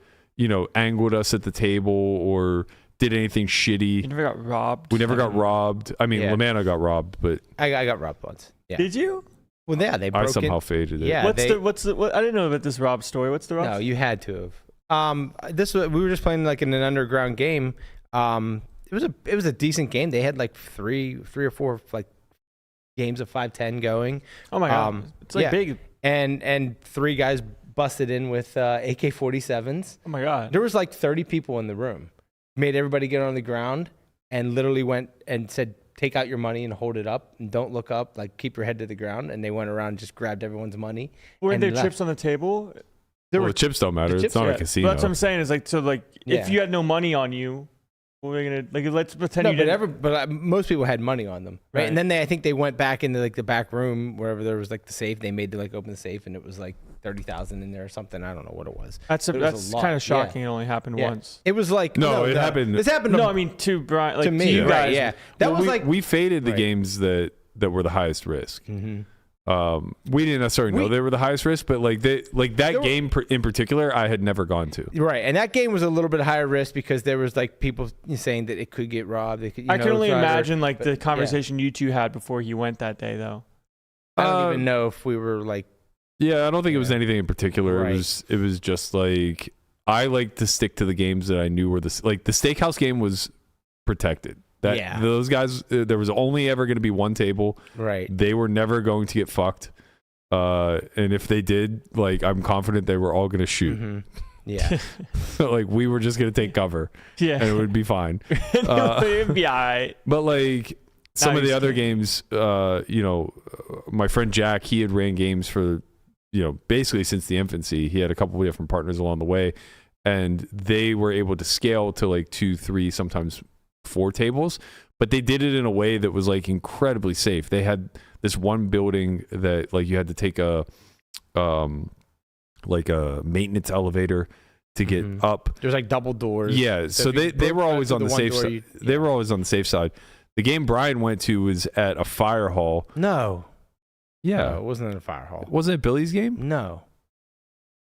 angled us at the table or did anything shitty. You never got robbed. We never got robbed. I mean, Yeah. Lamana got robbed, but I got robbed once. Yeah. Did you? Well, yeah, they broke I somehow in. faded it. Yeah. What I didn't know about this rob story. What's the rob? No, you had to have. We were just playing like in an underground game. It was a decent game. They had like three or four like games of 5-10 going. Oh my god. It's like yeah. big. And three guys busted in with AK-47s. Oh my god. There was like 30 people in the room. Made everybody get on the ground and literally went and said, take out your money and hold it up and don't look up, like keep your head to the ground. And they went around and just grabbed everyone's money. Were and there left. chips on the table? Well, the chips don't matter. the It's chips- not yeah. a casino. But that's what I'm saying. Is like, so like, Yeah. if you had no money on you, what were you gonna like? Let's pretend you didn't. But most people had money on them, right? Right. And then I think they went back into like the back room wherever there was like the safe. They made to like open the safe and it was like 30,000 in there or something. I don't know what it was. That's But it was that's a lot. kind of shocking. Yeah. It only happened Yeah. once. It was like No, it happened- This happened. No, I mean to Brian, like to me, you right? guys. Yeah, that Well, was we, like we faded the Right. games that were the highest risk. Mhm. We didn't necessarily know they were the highest risk, but like that game in particular, I had never gone to. right. And that game was a little bit higher risk because there was like people saying that it could get robbed. They could, I can only driver- imagine like but, the yeah. conversation you two had before he went that day, though. I don't even know if we were like. Yeah, I don't think it was anything in particular. Right. It was just like, I like to stick to the games that I knew were the Steakhouse game was protected. Yeah. Those guys, there was only ever going to be one table. Right. They were never going to get fucked. And if they did, like, I'm confident they were all going to shoot. Mhm. Yeah. Like, we were just going to take cover Yeah. and it would be fine. It'd be all right. But like some of he's the other kidding. games, my friend Jack, he had ran games for, basically since the infancy. He had a couple of different partners along the way, and they were able to scale to like 2, 3, sometimes 4 tables. But they did it in a way that was like incredibly safe. They had this one building that like you had to take a maintenance elevator to get Mhm. up. There's like double doors. Yeah, so if you they were broke always through on the one safe door, side. you- They were always on the safe side. The game Brian went to was at a fire hall. No. Yeah, No, it wasn't at a fire hall. wasn't it Billy's game? No.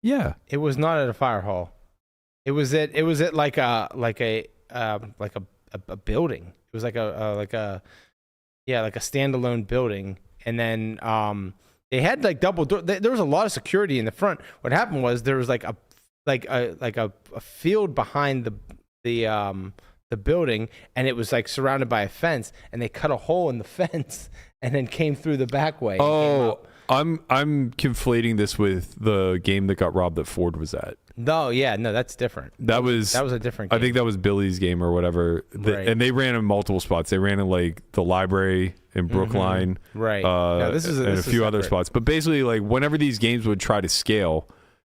Yeah, It was not at a fire hall. It was at like a building. It was like a standalone building. And then they had like double door. There was a lot of security in the front. What happened was there was like a field behind the building, and it was like surrounded by a fence, and they cut a hole in the fence and then came through the back way. and came Oh, up. I'm conflating this with the game that got robbed that Ford was at. No, yeah, no, that's different. That was a different game. I think that was Billy's game or whatever. Right. And they ran in multiple spots. They ran in like the library in Brookline, Right. No, this is and a few other separate. spots. But basically, like whenever these games would try to scale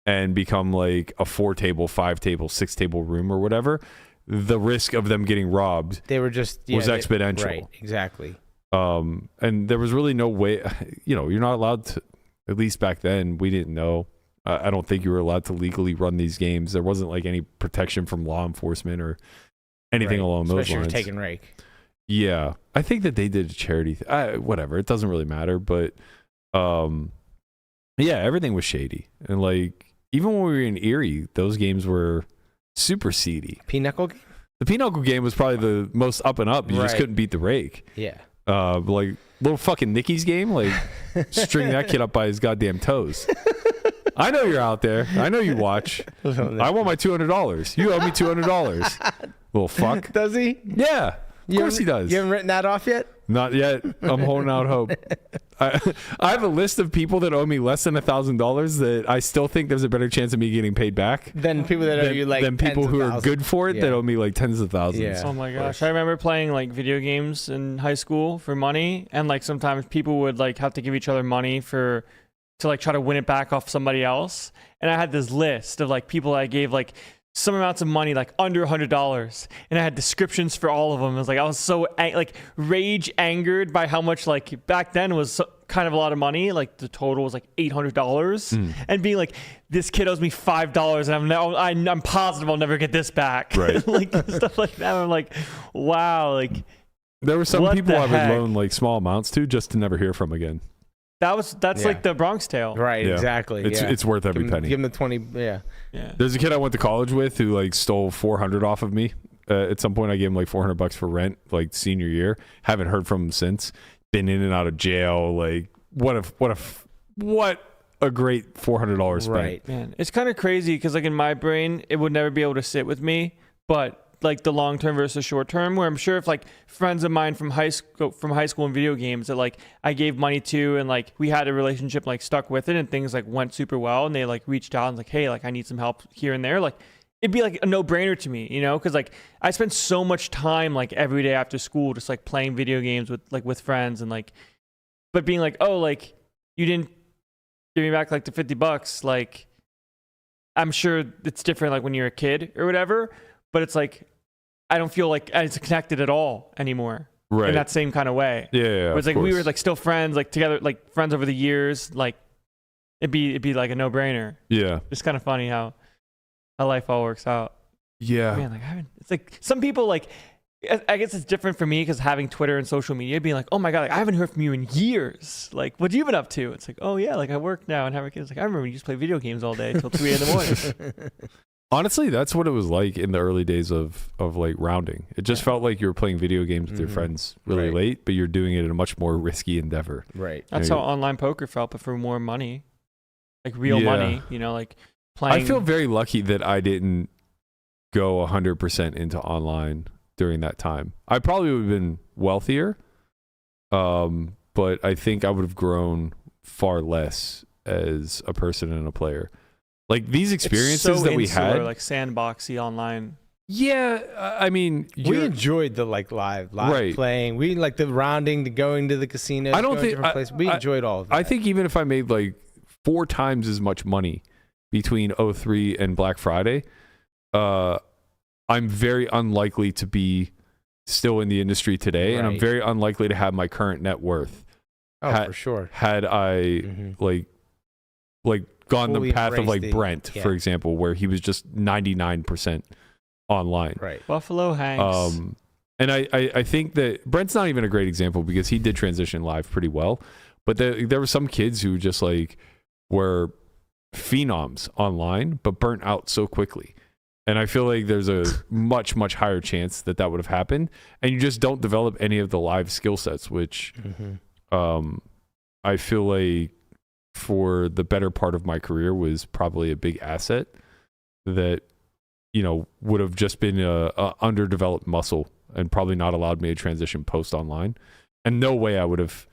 and become like a 4-table, 5-table, 6-table room or whatever, the risk of them getting robbed They were just was exponential. Right, exactly. And there was really no way, you're not allowed to, at least back then, we didn't know. I don't think you were allowed to legally run these games. There wasn't like any protection from law enforcement or anything Right. along Especially those lines. for taking rake. Yeah. I think that they did a charity. Whatever. It doesn't really matter. But yeah, everything was shady. And like, even when we were in Erie, those games were super seedy. Pinochle game? The Pinochle game was probably the most up and up. You just Right. couldn't beat the rake. Yeah. Like little fucking Nicky's game, like string that kid up by his goddamn toes. I know you're out there. I know you watch. I want my $200. You owe me $200. Little fuck. Does he? Yeah, of course he does. You haven't written that off yet? Not yet. I'm holding out hope. I have a list of people that owe me less than $1,000 that I still think there's a better chance of me getting paid back Then people that owe you like than people tens of who are thousands. good for it that Yeah. owe me like tens of thousands. Yeah. Oh my gosh. I remember playing like video games in high school for money, and like sometimes people would like have to give each other money to like try to win it back off somebody else. And I had this list of like people I gave like some amounts of money, like under $100, and I had descriptions for all of them. It was like I was so like rage angered by how much like back then was kind of a lot of money. Like the total was like $800, and being like, this kid owes me $5, and I'm positive I'll never get this back. Right. Like stuff like that. I'm like, wow, like There were some What people the I would heck? loan like small amounts to just to never hear from again. that's Yeah. like the Bronx Tale. Right, Yeah. exactly. It's yeah. it's worth every give him, penny. Give him the 20. Yeah. Yeah. There's a kid I went to college with who like stole $400 off of me. At some point, I gave him like $400 for rent, like senior year. Haven't heard from him since. Been in and out of jail. Like what a great $400 spent. Right. Man, it's kind of crazy because like in my brain, it would never be able to sit with me, but like the long term versus short term, where I'm sure if like friends of mine from high school and video games that like I gave money to and like we had a relationship, like stuck with it and things like went super well, and they like reached out and like, hey, like I need some help here and there, like it'd be like a no-brainer to me, because like I spent so much time like every day after school just like playing video games with friends, and like, but being like, oh, like you didn't give me back like the $50, like I'm sure it's different like when you're a kid or whatever, but it's like I don't feel like it's connected at all anymore. Right. In that same kind of way. Yeah. Where it's like we were like still friends, like together, like friends over the years. Like it'd be like a no-brainer. Yeah. It's kind of funny how life all works out. Yeah. Man, like it's like some people like. I guess it's different for me because having Twitter and social media, being like, oh my God, like I haven't heard from you in years. Like, what have you been up to? It's like, oh yeah, like I work now and have a kid. It's like, I remember you used to play video games all day till 3 a.m. in the morning. Honestly, that's what it was like in the early days of like rounding. It just felt like you were playing video games with your friends really Right. late, but you're doing it in a much more risky endeavor. Right. That's Yeah, how online poker felt, but for more money, like real Yeah. money, like playing. I feel very lucky that I didn't go 100% into online during that time. I probably would have been wealthier, but I think I would have grown far less as a person and a player. Like these It's experiences so that we insular, had. like sandboxy online. Yeah, I mean, We enjoyed the like live Right. playing. We like the rounding, the going to the casinos. I don't going to think- different I- places. We I- enjoyed all of that. I think even if I made like 4 times as much money between 03 and Black Friday, I'm very unlikely to be still in the industry today, and I'm Right. very unlikely to have my current net worth for sure. had I Mhm. like gone Fully the path of embraced like the- Brent, yeah. for example, where he was just 99% online. Right. Buffalo Hanks. And I think that Brent's not even a great example because he did transition live pretty well, but there were some kids who just like were phenoms online but burnt out so quickly. And I feel like there's a much, much higher chance that would have happened, and you just don't develop any of the live skill sets, which I feel like for the better part of my career was probably a big asset that would have just been a underdeveloped muscle and probably not allowed me to transition post online. And no way I would have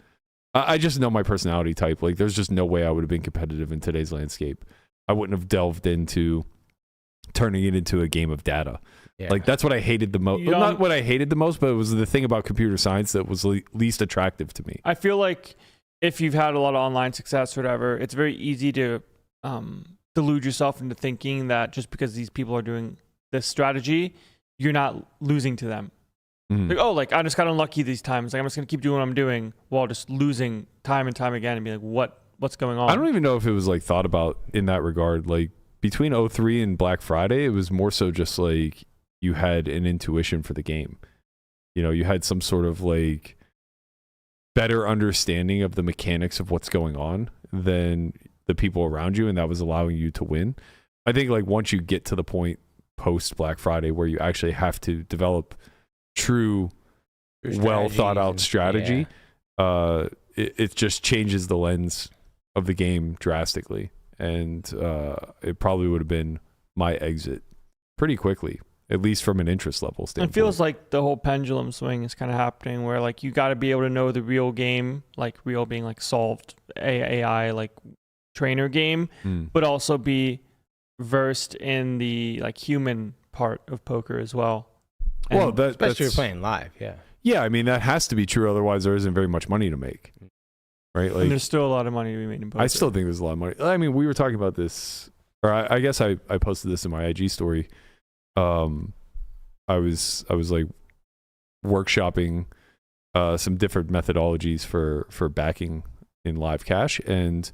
I just know my personality type. Like, there's just no way I would have been competitive in today's landscape. I wouldn't have delved into turning it into a game of data. Yeah. Like, that's what I hated the most. Not what I hated the most, but it was the thing about computer science that was least attractive to me. I feel like if you've had a lot of online success or whatever, it's very easy to delude yourself into thinking that just because these people are doing this strategy, you're not losing to them. Like, oh, like I just got unlucky these times. Like I'm just gonna keep doing what I'm doing while just losing time and time again and be like, what's going on? I don't even know if it was like thought about in that regard. Like between 03 and Black Friday, it was more so just like you had an intuition for the game. You know, you had some sort of like better understanding of the mechanics of what's going on than the people around you, and that was allowing you to win. I think like once you get to the point post Black Friday where you actually have to develop true, well thought out strategy, it just changes the lens of the game drastically, and it probably would have been my exit pretty quickly, at least from an interest level standpoint. It feels like the whole pendulum swing is kind of happening where like you got to be able to know the real game, like real being like solved AI like trainer game, but also be versed in the like human part of poker as well. And well, especially if you're playing live, yeah. I mean, that has to be true. Otherwise, there isn't very much money to make, right? Like, and there's still a lot of money to be made in poker. I still think there's a lot of money. I mean, we were talking about this, or I guess I posted this in my IG story. I was like workshopping some different methodologies for backing in live cash, and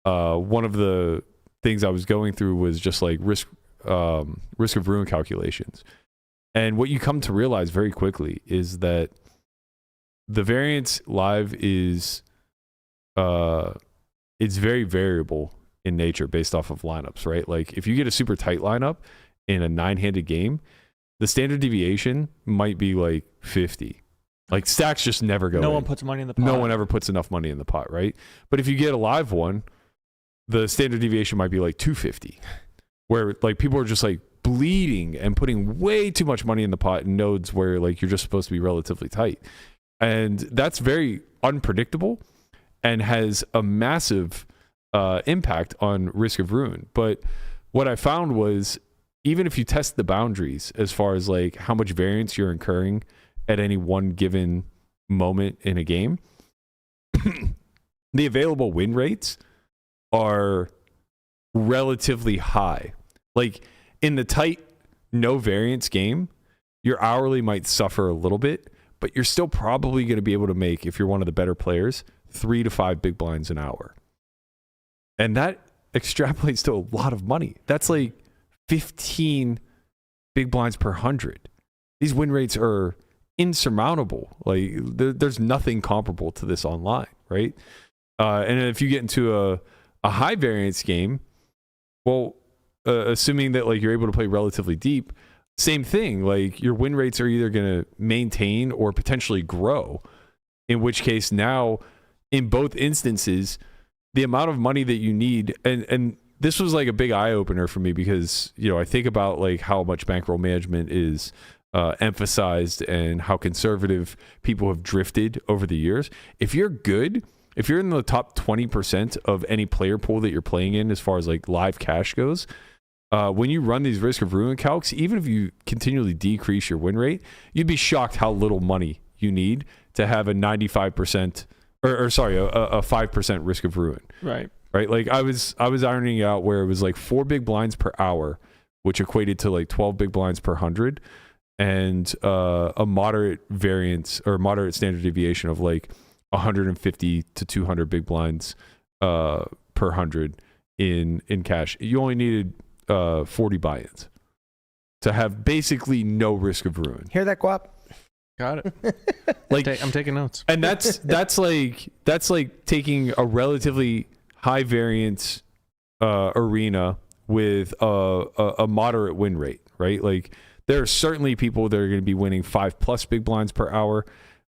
one of the things I was going through was just like risk of ruin calculations. And what you come to realize very quickly is that the variance live is it's very variable in nature based off of lineups, right? Like if you get a super tight lineup in a 9-handed game, the standard deviation might be like 50. Like stacks just never go. No in. one puts money in the pot. No one ever puts enough money in the pot, right? But if you get a live one, the standard deviation might be like 250, where like people are just like bleeding and putting way too much money in the pot in nodes where like you're just supposed to be relatively tight. And that's very unpredictable and has a massive impact on risk of ruin. But what I found was even if you test the boundaries as far as like how much variance you're incurring at any one given moment in a game, the available win rates are relatively high. Like in the tight, no variance game, your hourly might suffer a little bit, but you're still probably going to be able to make, if you're one of the better players, 3 to 5 big blinds an hour. And that extrapolates to a lot of money. That's like 15 big blinds per 100. These win rates are insurmountable. Like there's nothing comparable to this online, right? And if you get into a high variance game, well, assuming that like you're able to play relatively deep, same thing. Like your win rates are either going to maintain or potentially grow. In which case, now in both instances, the amount of money that you need, and this was like a big eye opener for me because I think about like how much bankroll management is emphasized and how conservative people have drifted over the years. If you're good, if you're in the top 20% of any player pool that you're playing in as far as like live cash goes, when you run these risk of ruin calcs, even if you continually decrease your win rate, you'd be shocked how little money you need to have a 95% a 5% risk of ruin. Right. Like I was ironing out where it was like 4 big blinds per hour, which equated to like 12 big blinds per 100, and a moderate variance or moderate standard deviation of like 150 to 200 big blinds per 100 in cash. You only needed 40 buy-ins to have basically no risk of ruin. Hear that, Guap? Got it. Like I'm taking notes. And that's like taking a relatively high variance arena with a moderate win rate, right? Like there are certainly people that are going to be winning 5+ big blinds per hour.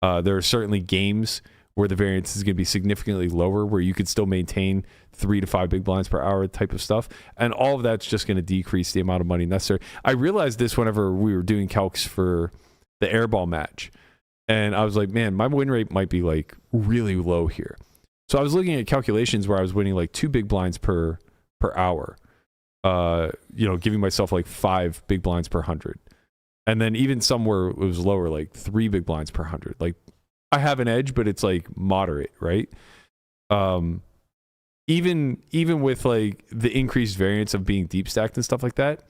There are certainly games where the variance is going to be significantly lower, where you could still maintain 3 to 5 big blinds per hour type of stuff. And all of that's just going to decrease the amount of money necessary. I realized this whenever we were doing calcs for the airball match. And I was like, man, my win rate might be like really low here. So I was looking at calculations where I was winning like 2 big blinds per hour. Giving myself like 5 big blinds per 100. And then even somewhere it was lower, like 3 big blinds per 100. Like I have an edge, but it's like moderate, right? Even with like the increased variance of being deep stacked and stuff like that,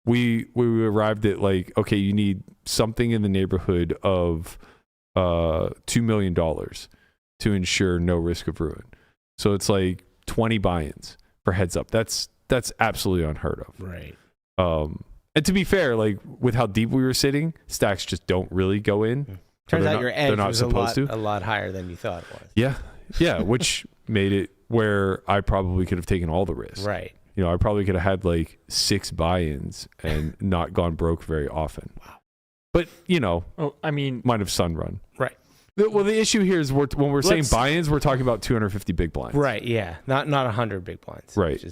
we arrived at like, okay, you need something in the neighborhood of $2 million to ensure no risk of ruin. So it's like 20 buy-ins for heads up. That's absolutely unheard of. Right. And to be fair, like with how deep we were sitting, stacks just don't really go in. Turns out not, your edge not was a lot higher than you thought it was. Yeah, which made it where I probably could have taken all the risks. Right. I probably could have had like 6 buy-ins and not gone broke very often. Wow. But, might have sun run. Right. The issue here is when we're saying buy-ins, we're talking about 250 big blinds. Right, yeah. Not 100 big blinds. Right.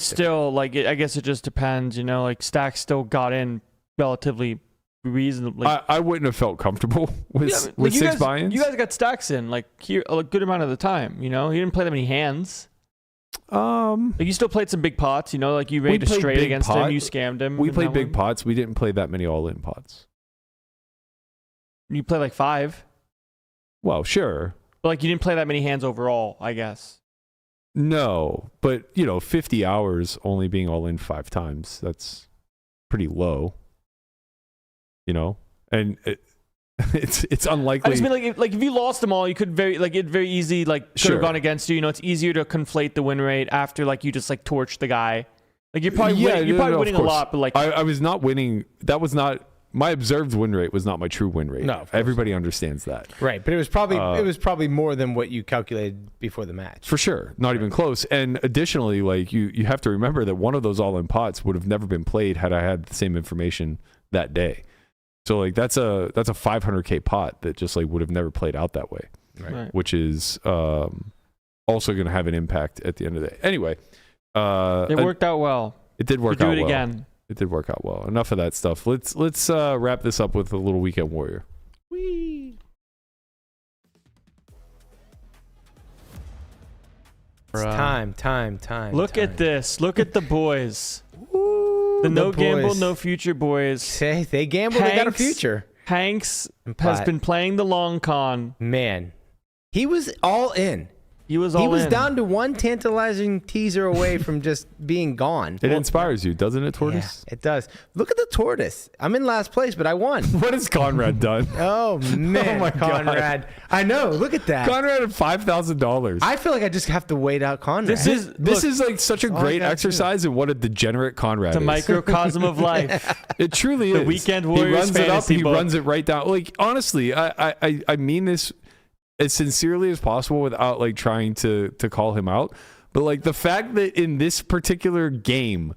Still, like, I guess it just depends, like, stacks still got in relatively reasonably. I wouldn't have felt comfortable with 6 buy-ins. You guys got stacks in, like, here a good amount of the time, You didn't play that many hands. Like, you still played some big pots, like you made a straight against him, you scammed him. We played big pots. We didn't play that many all-in pots. You played like 5. Well, sure. But like you didn't play that many hands overall, I guess. No, but 50 hours only being all in 5 times, that's pretty low. And it's unlikely. I just mean like if you lost them all, you could very easy could have gone against you. It's easier to conflate the win rate after like you just like torched the guy. Like you're probably winning a lot, but like I was not winning. That was not my observed win rate. Was not my true win rate. No, everybody understands that. Right, but it was probably more than what you calculated before the match. For sure, not even close. And additionally, like you have to remember that one of those all-in pots would have never been played had I had the same information that day. So like that's a $500K pot that just like would have never played out that way, right. Which is also going to have an impact at the end of the day. Anyway, it worked out well. It did work out well. Do it again. It did work out well. Enough of that stuff. Let's wrap this up with a little Weekend Warrior. Whee! It's time. Look at this. Look at the boys. Ooh, the no boys. gamble, no future boys. Say they gamble, they got a future. Hanks has been playing the long con. Man, he was all in. He was down to one tantalizing teaser away from just being gone. It inspires you, doesn't it, Tortoise? Yeah, it does. Look at the Tortoise. I'm in last place, but I won. What has Conrad done? Oh, man. Oh my Conrad. God. I know. Look at that. Conrad had $5,000. I feel like I just have to wait out Conrad. This is like such a great exercise in what a degenerate Conrad is. It's a microcosm of life. It truly is. The Weekend Warriors He runs it up. He book. runs it right down. Like, honestly, I mean this as sincerely as possible without like trying to call him out. But like the fact that in this particular game,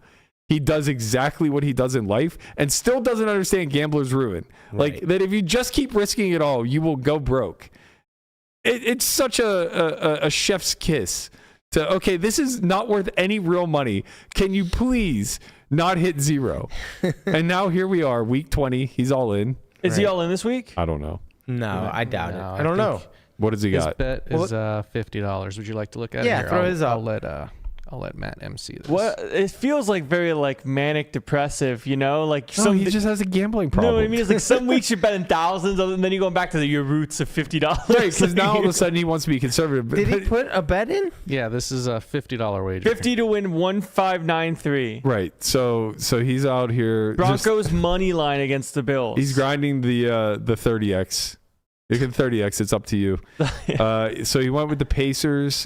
he does exactly what he does in life and still doesn't understand Gambler's Ruin. Right. Like that if you just keep risking it all, you will go broke. It's such a chef's kiss to, okay, this is not worth any real money. Can you please not hit 0? And now here we are, week 20. He's all in. Is he all in this week? I don't know. No, I doubt it. No, I don't know. What does he His got? bet is $50. Would you like to look at it? Yeah, Here, throw his up. I'll let Matt MC this. What? It feels like very like manic depressive, Like No, he just has a gambling problem. No, what I mean is like some weeks you're betting thousands, and then you go back to your roots of $50. Right, because now all of a sudden he wants to be conservative. Did he put a bet in? Yeah, this is a $50 wager. 50 to win 1593. Right, so he's out here. Broncos money line against the Bills. He's grinding the 30x. You can 30x. It's up to you. So he went with the Pacers.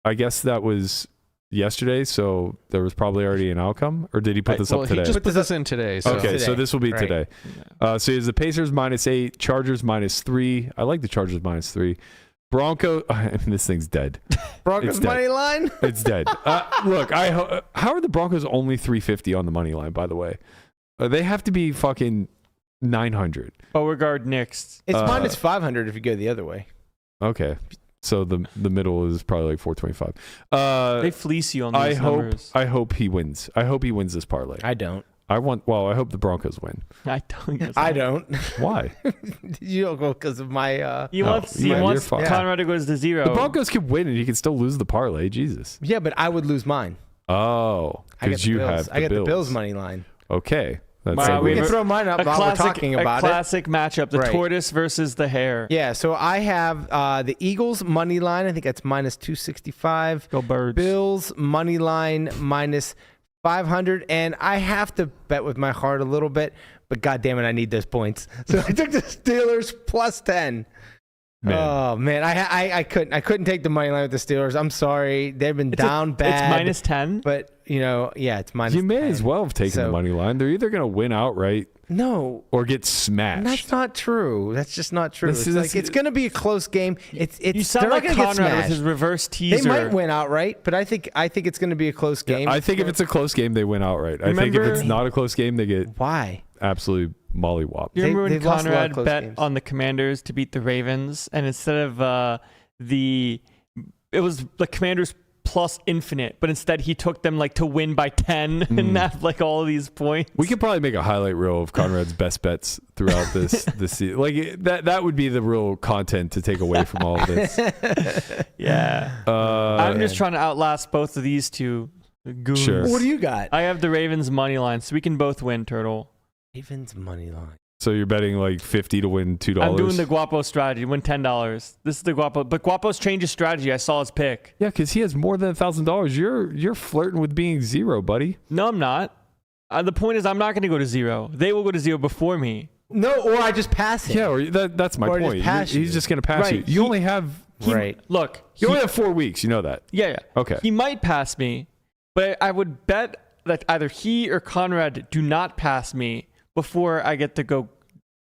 I guess that was yesterday, so there was probably already an outcome, or did he put this up today? He just put this in today. So. Okay, so this will be today. So he has the Pacers -8, Chargers -3. I like the Chargers -3. Bronco, this thing's dead. Broncos money line? It's dead. Look, how are the Broncos only 350 on the money line, by the way? They have to be fucking 900. Beauregard next. It's -500 if you go the other way. Okay. So the middle is probably like 425. They fleece you on these numbers. I hope he wins. I hope he wins this parlay. I don't. I hope the Broncos win. I don't. Why? You don't go because of my. He wants you're fine. Conrad to go to 0. The Broncos could win and you can still lose the parlay. Jesus. Yeah, but I would lose mine. Oh, because you have I get the Bills money line. Okay. That's Wow, We we can have throw mine up while we're talking about a classic matchup, the Right. tortoise versus the hare. Yeah, so I have the Eagles money line. I think that's minus 265. Go Birds. Bills money line minus 500. And I have to bet with my heart a little bit, but God damn it, I need those points. So I took the Steelers plus 10. Man. Oh man, I couldn't take the money line with the Steelers. I'm sorry, they've been down bad. It's minus 10. But it's minus. You may 10. as well have taken the money line. They're either going to win outright No, or get smashed. that's not true. That's just not true. This It's is- it's going to be a close game. It's You sound they're not like gonna get Conrad with smashed. his reverse teaser. They might win outright, but I think it's going to be a close game. I think if it's a close game, they win outright. I think if Remember- it's not a close game, they get Why? absolutely mollywopped. You remember when they've lost a lot of Conrad close bet games. on the Commanders to beat the Ravens, and instead of it was the Commanders plus infinite, but instead he took them like to win by 10 and have like all of these points. We could probably make a highlight reel of Conrad's best bets throughout this season. Like that would be the real content to take away from all of this. Yeah. I'm just trying to outlast both of these two goons. Sure. What do you got? I have the Ravens money line, so we can both win, Turtle. Ravens money line. So you're betting like 50 to win $2. I'm doing the Guapo strategy, win $10. This is the Guapo, but Guapo's changed his strategy. I saw his pick. Yeah, because he has more than $1,000. You're flirting with being 0, buddy. No, I'm not. The point is, I'm not going to go to 0. They will go to 0 before me. No, or I just pass it. Yeah, or that's my Or just point. pass He's you. just going to pass Right. you. You only have Right. Look, you only have 4 weeks. You know that. yeah. Okay. He might pass me, but I would bet that either he or Conrad do not pass me before I get to go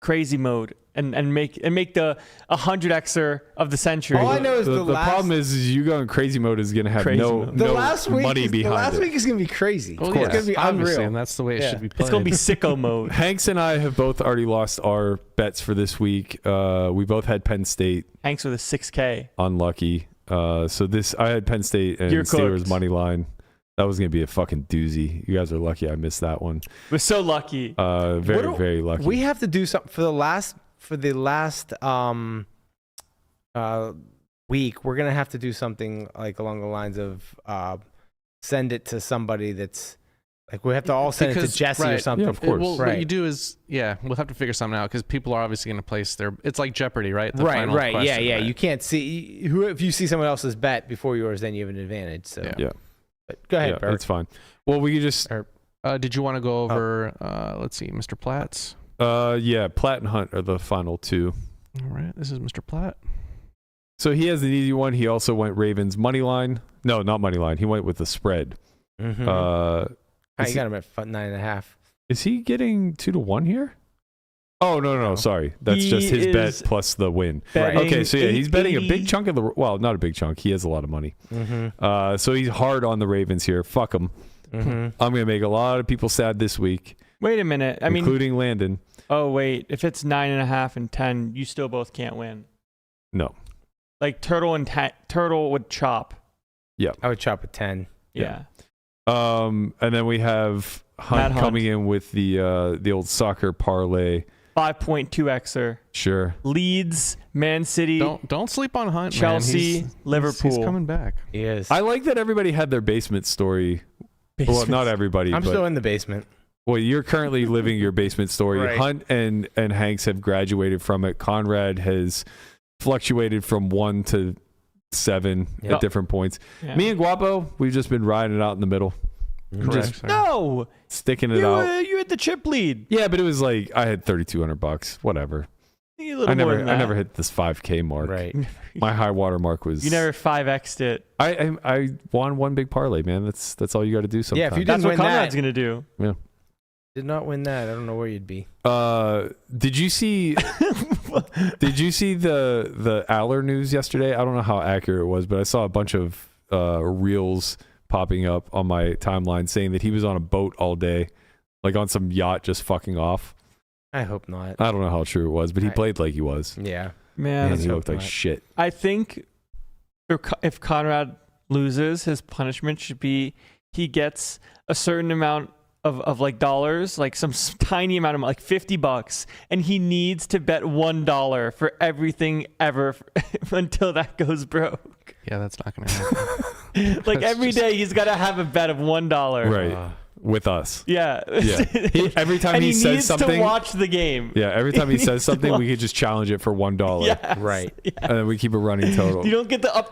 crazy mode and make the 100xer of the century. All I know is the problem is you going crazy mode is going to have Crazy no mode. The last week money is, the behind last it. week is going to be crazy. Well, It's yes, going to be obviously, unreal. and that's the way it Yeah. should be played. It's going to be sicko mode. Hanks and I have both already lost our bets for this week. We both had Penn State. Hanks with a 6K. Unlucky. So I had Penn State and You're Steelers cooked. money line. That was going to be a fucking doozy. You guys are lucky I missed that one. We're so lucky. Very lucky. We have to do something for the last week. We're gonna have to do something like along the lines of send it to somebody that's like we have to all send it to Jesse or right, something. Yeah, of course. Well, Right. what you do is, we'll have to figure something out because people are obviously going to place their. It's like Jeopardy, right? The final Right. question, Yeah. right? You can't see if you see someone else's bet before yours, then you have an advantage. So Yeah. But go ahead, Yeah, Berk. it's fine. Well, we could just Did you want to go over? Let's see, Mr. Platt's. Platt and Hunt are the final two. All right, this is Mr. Platt. So he has an easy one. He also went Ravens money line. No, not money line. He went with the spread. Mhm. Is You got him at 9.5. Is he getting 2-1 here? Oh no, sorry. That's He just his bet is plus the win. betting Okay, so yeah, he's betting a 880. big chunk of the. Well, not a big chunk. He has a lot of money. Mm-hmm. So he's hard on the Ravens here. Fuck him. Mm-hmm. I'm gonna make a lot of people sad this week, Wait a minute. I mean, including Landon. oh wait, if it's 9.5 and 10, you still both can't win. No. Like Turtle would chop. I would chop at 10. Yeah. And then we have Hunt Hunt. coming in with the old soccer parlay. 5.2xer. Sure. Leeds, Man City, Don't sleep on Hunt. Chelsea, man. Liverpool. He's coming back. He is. I like that everybody had their basement story. Well, Basements. not everybody, I'm but still in the basement. well, you're currently living your basement story. Right. Hunt and Hanks have graduated from it. Conrad has fluctuated from 1 to 7 Yep. at different points. Yeah. Me and Guapo, we've just been riding it out in the middle, Correct, sir. No, sticking it out. you had the chip lead. Yeah, but it was like I had $3,200. Whatever. A little more than that. I never hit this 5K mark. Right. My high water mark was. You never 5x'd it. I won one big parlay, man. That's all you got to do sometimes. Yeah, if you That's didn't what win Conrad's that, gonna do. did not win that, I don't know where you'd be. Did you see? Did you see the Aller news yesterday? I don't know how accurate it was, but I saw a bunch of reels popping up on my timeline saying that he was on a boat all day, like on some yacht, just fucking off. I hope not. I don't know how true it was, but he played like he was. Yeah. Man, And he hope looked like not. shit. I think if Conrad loses, his punishment should be he gets a certain amount of like dollars, like some tiny amount of like $50, and he needs to bet $1 for everything ever until that goes broke. Yeah, that's not gonna happen. Like every day he's got to have a bet of $1. Right. With us. Yeah. Yeah. Every time and he says needs something, to watch the game. yeah, every time he says something, we could just challenge it for $1. Yes. Right. Yeah. And then we keep a running total. You don't get the up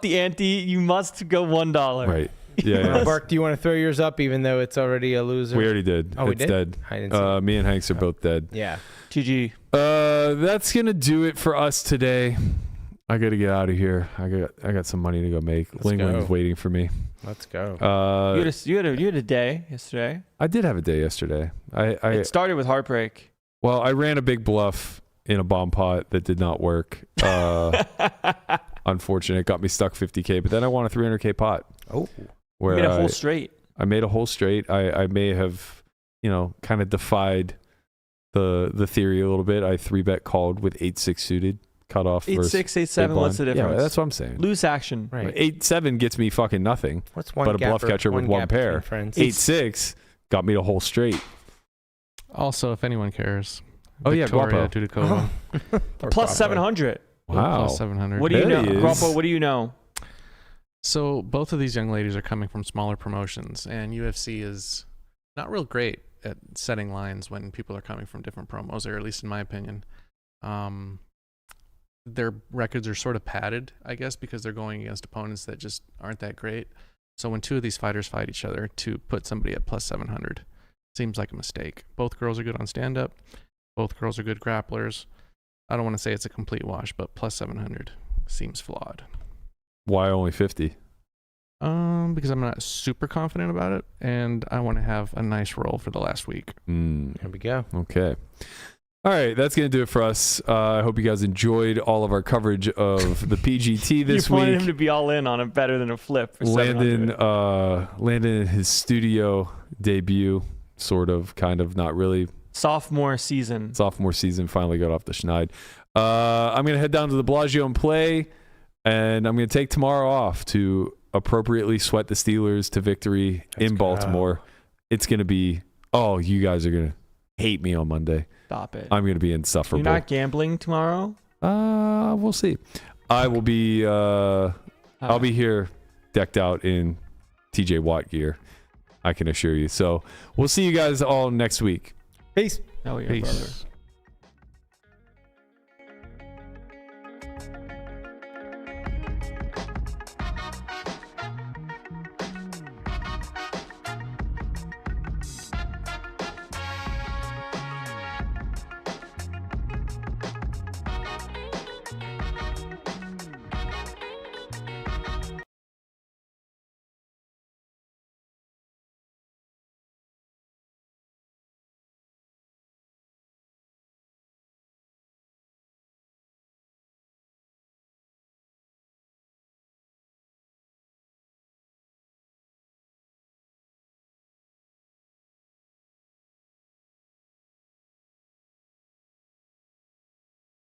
the ante. You must go $1. Right. Yeah. yeah. Bark, do you want to throw yours up even though it's already a loser? We already did. Oh, we It's did? dead. I didn't see Me and Hanks are both dead. Yeah. GG. That's gonna do it for us today. I gotta get out of here. I got some money to go make. Let's Ling go. Ling's waiting for me. Let's go. You had a day yesterday. I did have a day yesterday. It started with heartbreak. Well, I ran a big bluff in a bomb pot that did not work. Unfortunate. It got me stuck 50K, but then I won a 300K pot. Oh. Where Made a whole straight. I made a whole straight. I may have, kind of defied the theory a little bit. I 3-bet called with 8-6 suited, cut off 8-6, versus 8-7. big What's the blind. difference? Yeah, that's what I'm saying. Loose action. Right. 8-7 gets me fucking nothing. What's one but a gap bluff or catcher with one gap pair. between friends? 8-6 got me the whole straight. Also, if anyone cares. Oh, yeah, Victoria Guapo. Dudikova. Plus 700. Wow. Plus 700. What do you There know? he is. Guapo, what do you know? So both of these young ladies are coming from smaller promotions, and UFC is not real great at setting lines when people are coming from different promos, or at least in my opinion. Their records are sort of padded, I guess, because they're going against opponents that just aren't that great. So when two of these fighters fight each other, to put somebody at plus 700 seems like a mistake. Both girls are good on stand-up. Both girls are good grapplers. I don't want to say it's a complete wash, but plus 700 seems flawed. Why only 50? Because I'm not super confident about it, and I want to have a nice roll for the last week. Mm, There we go. okay. All right, that's going to do it for us. I hope you guys enjoyed all of our coverage of the PGT this you wanted week. him to be all in on it better than a flip for Landon 700. his studio debut, sort of, kind of, not really. Sophomore season. Sophomore season finally got off the schneid. I'm going to head down to the Bellagio and play, and I'm going to take tomorrow off to appropriately sweat the Steelers to victory in Baltimore. It's going to be, you guys are going to hate me on Monday. Stop it. I'm going to be insufferable. You're not gambling tomorrow? We'll see. I will be, I'll be here decked out in TJ Watt gear, I can assure you. So we'll see you guys all next week. Peace. Oh, yeah, Peace. brother.